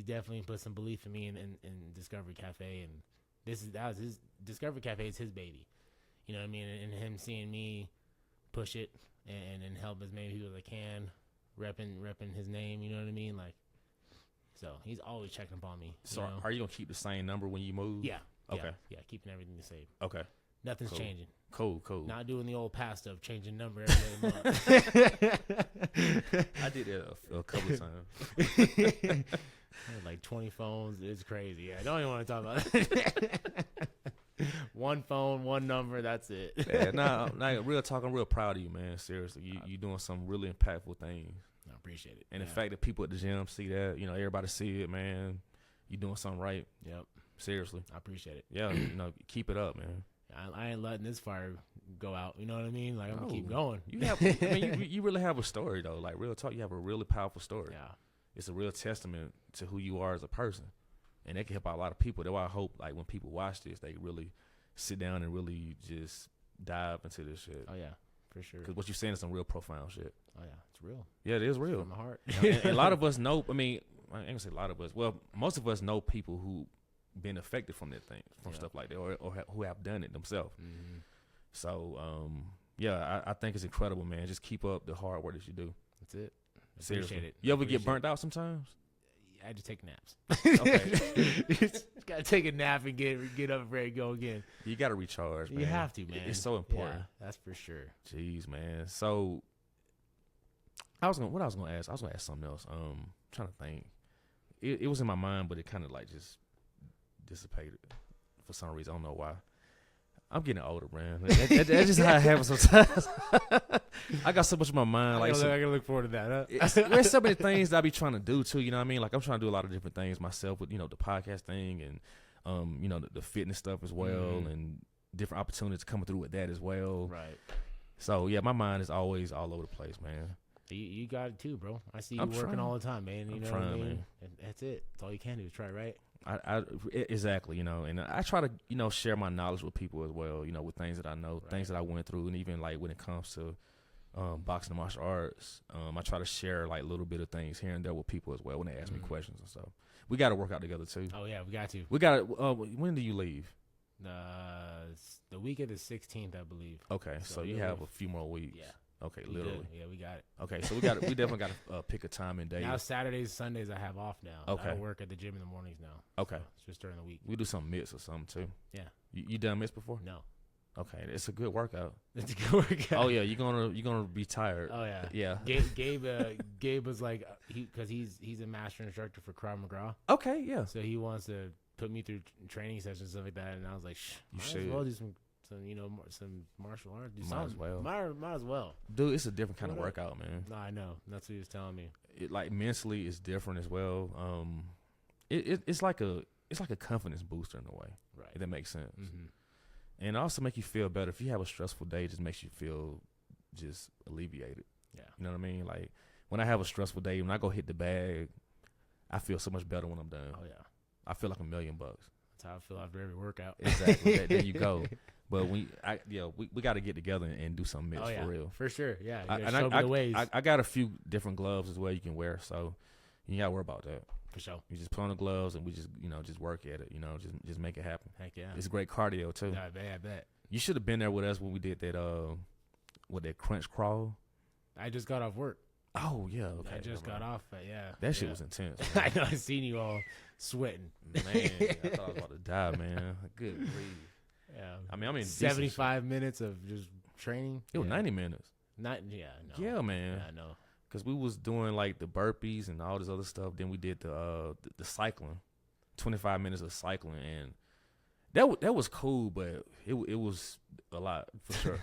definitely put some belief in me in Discovery Cafe, and that was his Discovery Cafe is his baby. You know what I mean? And him seeing me push it and help as many people as I can, repping his name. You know what I mean? Like, so he's always checking up on me. So you know? are you gonna keep the same number when you move? Yeah. Okay. Yeah. Keeping everything the same. Okay. Nothing's Cool. changing. Cool. Not doing the old past stuff, changing number every month. I did that a couple of times. I had like 20 phones. It's crazy. Yeah, I don't even want to talk about that. One phone, one number. That's it. Yeah, nah, real talk. I'm real proud of you, man. Seriously, you doing some really impactful things. I appreciate it. And yeah. the fact that people at the gym see that, everybody see it, man. You doing something right. Yep. Seriously. I appreciate it. Yeah, keep it up, man. I ain't letting this fire go out. You know what I mean? Like, I'm going to keep No. going. You have, I mean, you really have a story though. Like real talk, you have a really powerful story. Yeah. It's a real testament to who you are as a person, and that can help out a lot of people. That's why I hope, like, when people watch this, they really sit down and really just dive into this shit. Oh, yeah. For sure. Because what you're saying is some real profound shit. Oh, yeah. It's real. Yeah, it is real. From the heart. And a lot of us know. I mean, I ain't gonna say a lot of us. Well, most of us know people who been affected from that thing, from Yeah. stuff like that, or who have done it themselves. Mm-hmm. So, yeah, I think it's incredible, man. Just keep up the hard work that you do. That's it. Seriously. Appreciate it. You ever get Appreciate burnt out sometimes? I just take naps. Okay. Gotta take a nap and get up and ready to go again. You got to recharge, man. You have to, man. It's so important. Yeah, that's for sure. Jeez, man. So, I was gonna ask. I was gonna ask something else. Trying to think. It was in my mind, but it kind of like just dissipated for some reason. I don't know why. I'm getting older, man. That's just how it happens sometimes. I got so much in my mind. I Like, gotta look forward to that. Huh? there's so many things that I be trying to do too. You know what I mean? Like, I'm trying to do a lot of different things myself with, the podcast thing and, the fitness stuff as well, Mhm. and different opportunities coming through with that as well. Right. So yeah, my mind is always all over the place, man. You got it too, bro. I see you I'm working trying. all the time, man. You I'm know what I trying, mean? man. And that's it. That's all you can do is try, right? Exactly, and I try to, share my knowledge with people as well, with things that I know, Right. things that I went through, and even like when it comes to boxing and martial arts, I try to share like a little bit of things here and there with people as well when they ask me Mhm. questions and stuff. We got to work out together too. Oh yeah, we got to. We got to. When do you leave? The week of the 16th, I believe. Okay, so you yeah, have a few more weeks. Yeah. Okay, We literally. good. Yeah, we got it. Okay, so we definitely got to pick a time and day. Now Saturdays, Sundays, I have off now. Okay. I work at the gym in the mornings now. Okay, So it's just during the week. we do some mitts or something too. Yeah. You done mitts before? No. Okay, it's a good workout. It's a good workout. Oh yeah, you're gonna be tired. Oh yeah. Yeah. Gabe was like, because he's a master instructor for Krav Maga, Okay, yeah. so he wants to put me through training sessions and stuff like that. And I was like, You might should. as well do some some martial arts. Do Might as something. well. Might as well. Dude, it's a different kind of What up? workout, man. No, I know. That's what he was telling me. It like mentally it's different as well. It's like a confidence booster in a way, Right. if that makes sense. Mm-hmm. And it also make you feel better. If you have a stressful day, it just makes you feel just alleviated. Yeah. You know what I mean? Like when I have a stressful day, when I go hit the bag, I feel so much better when I'm done. Oh yeah. I feel like $1 million. That's how I feel after every workout. Exactly. There you go. But we got to get together and do some mitts Oh yeah. for real. For sure. Yeah. You I, gotta and show me the ways. I got a few different gloves as well you can wear, so you ain't got to worry about that. for sure. You just put on the gloves and we just just work at it. Just make it happen. Heck yeah. It's great cardio too. Yeah, I bet. You should have been there with us when we did that crunch crawl. I just got off work. Oh yeah, okay. I just got off, but yeah. That shit yeah. was intense. I know. I seen you all sweating. Man, I thought I was about to die, man. Good grief. Yeah. I mean, I'm in 75 minutes of just training. It was 90 minutes. Not yeah. No. Yeah, man. Yeah, no. Because we was doing like the burpees and all this other stuff. Then we did the cycling, 25 minutes of cycling, and that was cool, but it was a lot for sure.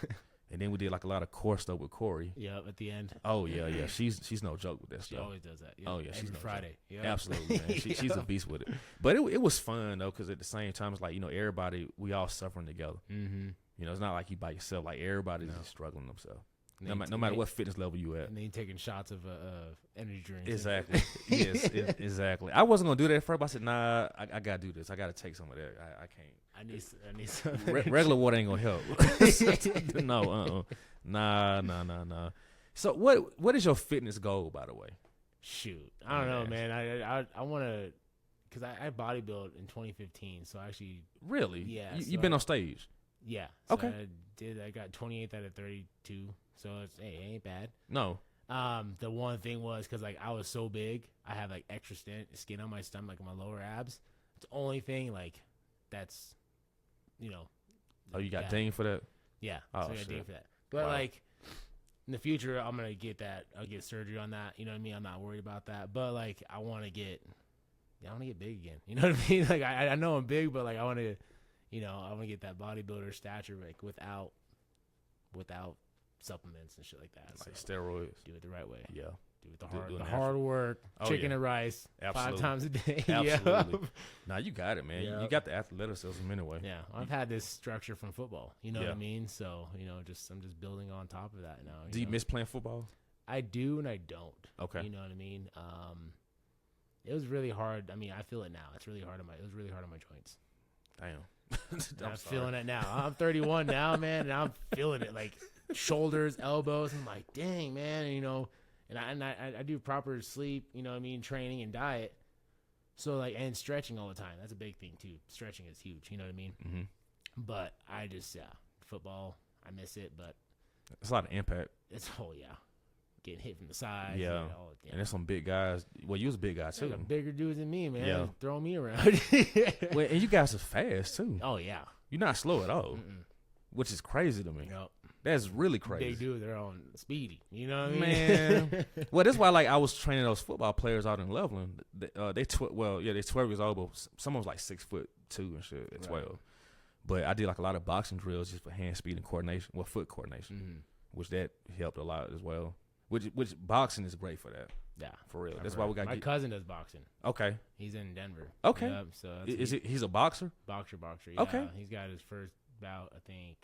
And then we did like a lot of core stuff with Corey. Yeah, at the end. Oh yeah. She's no joke with that She stuff. always does that. Yeah. Oh yeah, she's Every no Friday. joke. Yeah. Absolutely, man. She's a beast with it. But it was fun though, because at the same time, it's like, you know, everybody, we all suffering together. Mm-hmm. You know, it's not like you by yourself. Like everybody's just struggling themselves. And No matter what fitness level you at. And then taking shots of energy drinks. Exactly. Yes, exactly. I wasn't gonna do that at first, but I said, nah, I gotta do this. I gotta take some of that. I can't. I need some. Regular water ain't gonna help. No, nah. So what is your fitness goal, by the way? Shoot, I don't know, man. I want to, because I bodybuilt in 2015. So actually, Really? Yeah. You've been on stage. Yeah. So Okay. I got 28th out of 32. So it's it ain't bad. No. The one thing was because like I was so big, I have like extra skin on my stomach, like my lower abs. It's the only thing like that's, you know. Oh, you got dinged for that? Yeah. Oh, so I got shit. dinged for that. But Wow. like in the future, I'm gonna get that. I'll get surgery on that. You know what I mean? I'm not worried about that. But like I want to get big again. You know what I mean? Like I know I'm big, but like I want to, I want to get that bodybuilder stature like without supplements and shit like that. Like So steroids. do it the right way. Yeah. Do it Do the it hard work, Oh, chicken yeah. and rice, Absolutely. 5 times a day. Absolutely. Nah, you got it, man. Yeah. You got the athleticism anyway. Yeah, I've had this structure from football. You know Yeah. what I mean? So I'm just building on top of that now. Do you miss playing football? I do and I don't. Okay. You know what I mean? It was really hard. I mean, I feel it now. It was really hard on my joints. Damn. I'm feeling it now. I'm 31 now, man, and I'm feeling it. Like shoulders, elbows. I'm like, dang, man. And I do proper sleep. You know what I mean? Training and diet. So like, and stretching all the time. That's a big thing too. Stretching is huge. You know what I mean? Mm-hmm. But I just football. I miss it, but It's a lot of impact. it's getting hit from the side. Yeah. And there's some big guys. Well, you was a big guy too. Bigger dudes than me, man. Yeah. Throwing me around. Well, and you guys are fast too. Oh yeah. You're not slow at all, which is crazy to me. Yep. That's really crazy. Big dudes, they're on speedy. You know what I mean? Man. Well, that's why I was training those football players out in Loveland. They're 12 years old, but some of them like 6'2" and shit at 12. Right. But I did like a lot of boxing drills just for hand speed and coordination, foot coordination, which that helped a lot as well. Which boxing is great for that. Yeah, For real. That's why we got my cousin does boxing. Okay. He's in Denver. Okay. Yep, so that's He's a boxer? boxer. Yeah. Okay. He's got his first bout. I think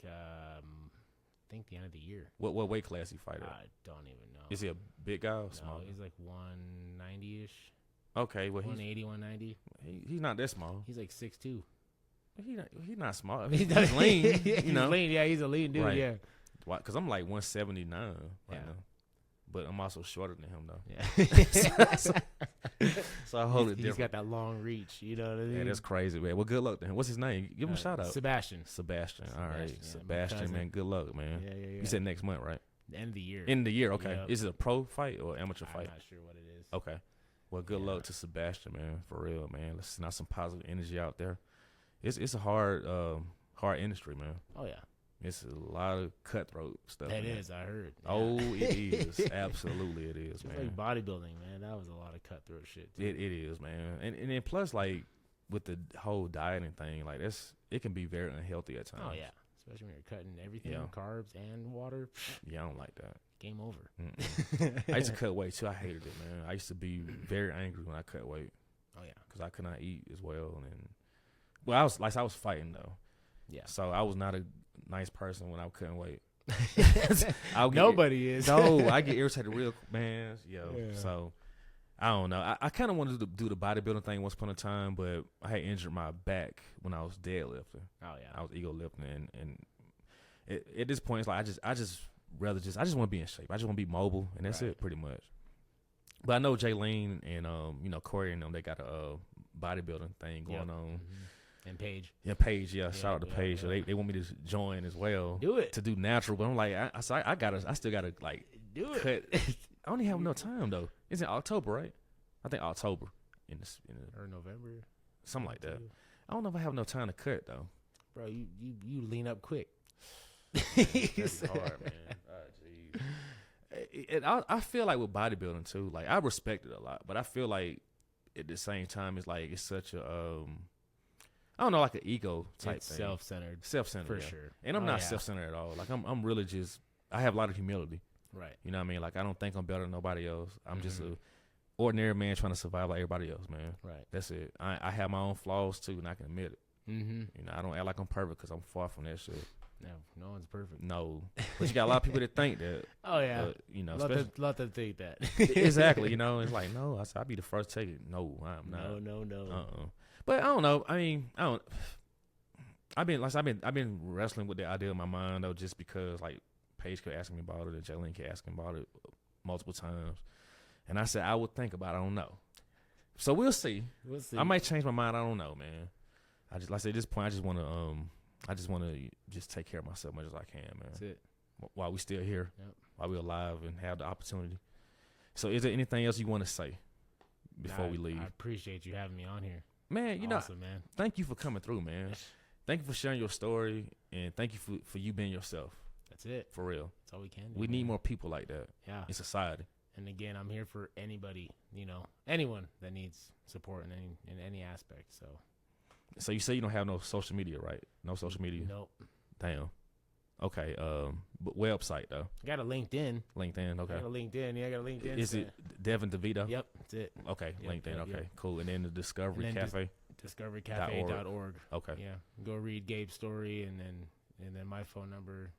the end of the year. What weight class he fight at? I don't even know. Is he a big guy or small? No, he's like 190 ish. Okay, well 180, 190. he's not that small. He's like 6'2". He's not small. He's He's lean. He's lean. Yeah, he's a lean dude. Right. Yeah. Why? Because I'm like 179 right Yeah. now, but I'm also shorter than him though. Yeah. So I hold it He's different. got that long reach. You know what I mean? Yeah, that's crazy, man. Well, good luck to him. What's his name? Give him a shout out. Sebastian. Sebastian. All right, Sebastian, yeah, my Sebastian, cousin. man. Good luck, man. Yeah. You said next month, right? The end of the year. End of the year. Okay. Yep. Is it a pro fight or amateur I'm fight? not sure what it is. Okay. Well, good Yeah. luck to Sebastian, man. For real, man. Let's send out some positive energy out there. It's a hard industry, man. Oh yeah, It's a lot of cutthroat stuff. that in there. is. I heard. Yeah. Oh, it is. Absolutely, it is, Just man. like bodybuilding, man. That was a lot of cutthroat shit. Too. It is, man. And then plus, like, with the whole dieting thing, like, it can be very unhealthy at times. Oh yeah, especially when you're cutting everything, Yeah. carbs and water. Yeah, I don't like that. Game over. I used to cut weight, too. I hated it, man. I used to be very angry when I cut weight Oh yeah. because I could not eat as well. And, well, I was fighting, though. Yeah. So I was not a nice person when I was cutting weight. Nobody is. No, I get irritated real, man. Yo, Yeah. so I don't know. I kind of wanted to do the bodybuilding thing once upon a time, but I had injured my back when I was deadlifting. Oh yeah. I was ego lifting, and at this point, it's like I just want to be in shape. I just want to be mobile, and that's Right. it, pretty much. But I know Jaylene and Corey and them, they got a bodybuilding thing going on. And Paige. Yeah, Paige. Yeah, shout out to yeah, Paige. So yeah. they want me to join as well. Do it. To do natural, but I'm like, I still gotta like Do cut. it. I only have enough time though. It's in October, right? I think October or November, something like that. I don't know if I have enough time to cut though. bro. You lean up quick. That's hard, man. Oh, jeez. I feel like with bodybuilding too. Like I respect it a lot, but I feel like at the same time it's like it's such a I don't know, like an ego type It's thing. self-centered For yeah. sure. And I'm not self-centered at all. Like I'm really just I have a lot of humility. Right. You know what I mean? Like I don't think I'm better than nobody else. I'm just a ordinary man trying to survive like everybody else, man. Right. That's it. I have my own flaws too, and I can admit it. Mm-hmm. You know, I don't act like I'm perfect because I'm far from that shit. No one's perfect. No, but you got a lot of people that think that. Oh yeah. You know, Let them think that. Exactly. You know, it's like no. I'll be the first to take it. No, I'm not. No. But I don't know. I mean, I don't. I've been wrestling with the idea in my mind though, just because like Paige kept asking me about it and Jalen kept asking about it multiple times, and I said I would think about it. I don't know. So we'll see. I might change my mind. I don't know, man. I just like I said at this point. I just want to just take care of myself as much as I can, man. That's it. While we still here, Yep. while we're alive and have the opportunity. So, is there anything else you want to say before we leave? I appreciate you having me on here. Man, you Awesome, man. thank you for coming through, man. Thank you for sharing your story, and thank you for you being yourself. That's it. For real. That's all we can do. We man. need more people like that Yeah. in society. And again, I'm here for anybody, anyone that needs support in any aspect. So you say you don't have no social media, right? No social media? Nope. Damn. Okay. But website, though. I got a LinkedIn. LinkedIn, okay. I got a LinkedIn. Yeah, I got a LinkedIn. Is it Devin DeVito? Yep, that's it. Okay, Yep, LinkedIn, yep, okay, yep. cool. And then the Discovery And then Cafe? DiscoveryCafe.org. Okay. Yeah, go read Gabe's story, and then my phone number,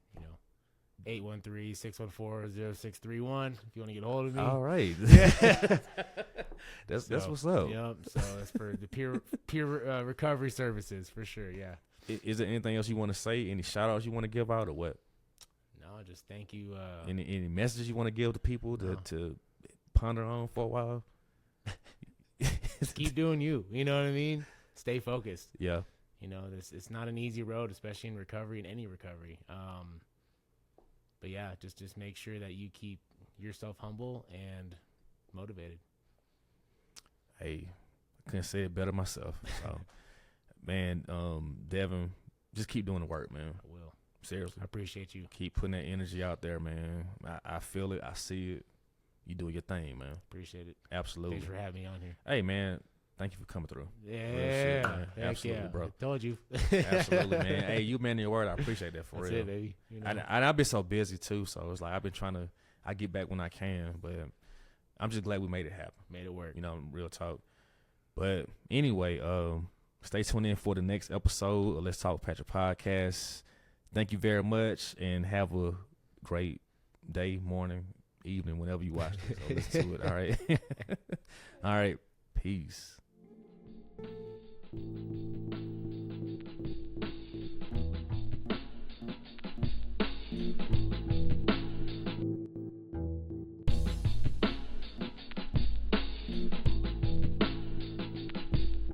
813-614-0631 if you want to get a hold of me. All right. That's what's up. Yep. So that's for the peer recovery services for sure. Yeah. Is there anything else you want to say? Any shout outs you want to give out or what? No, just thank you. Any messages you want to give to people No. to ponder on for a while? Just keep doing you. You know what I mean? Stay focused. Yeah. It's not an easy road, especially in recovery and any recovery. But yeah, just make sure that you keep yourself humble and motivated. Hey, I couldn't say it better myself. So, man, Devin, just keep doing the work, man. I will. Seriously. I appreciate you. Keep putting that energy out there, man. I feel it. I see it. You doing your thing, man. Appreciate it. Absolutely. Thanks for having me on here. Hey, man. Thank you for coming through. Yeah. man. Heck Absolutely, yeah. bro. I told you. Absolutely, man. Hey, you man of your word. I appreciate that for That's real. it, baby. And I've been so busy too, so it's like I've been trying to. I get back when I can, but I'm just glad we made it happen. Made it work. Real talk. But anyway, stay tuned in for the next episode of Let's Talk Patrick Podcast. Thank you very much, and have a great day, morning, evening, whenever you watch this. So listen to it. All right. All right. Peace.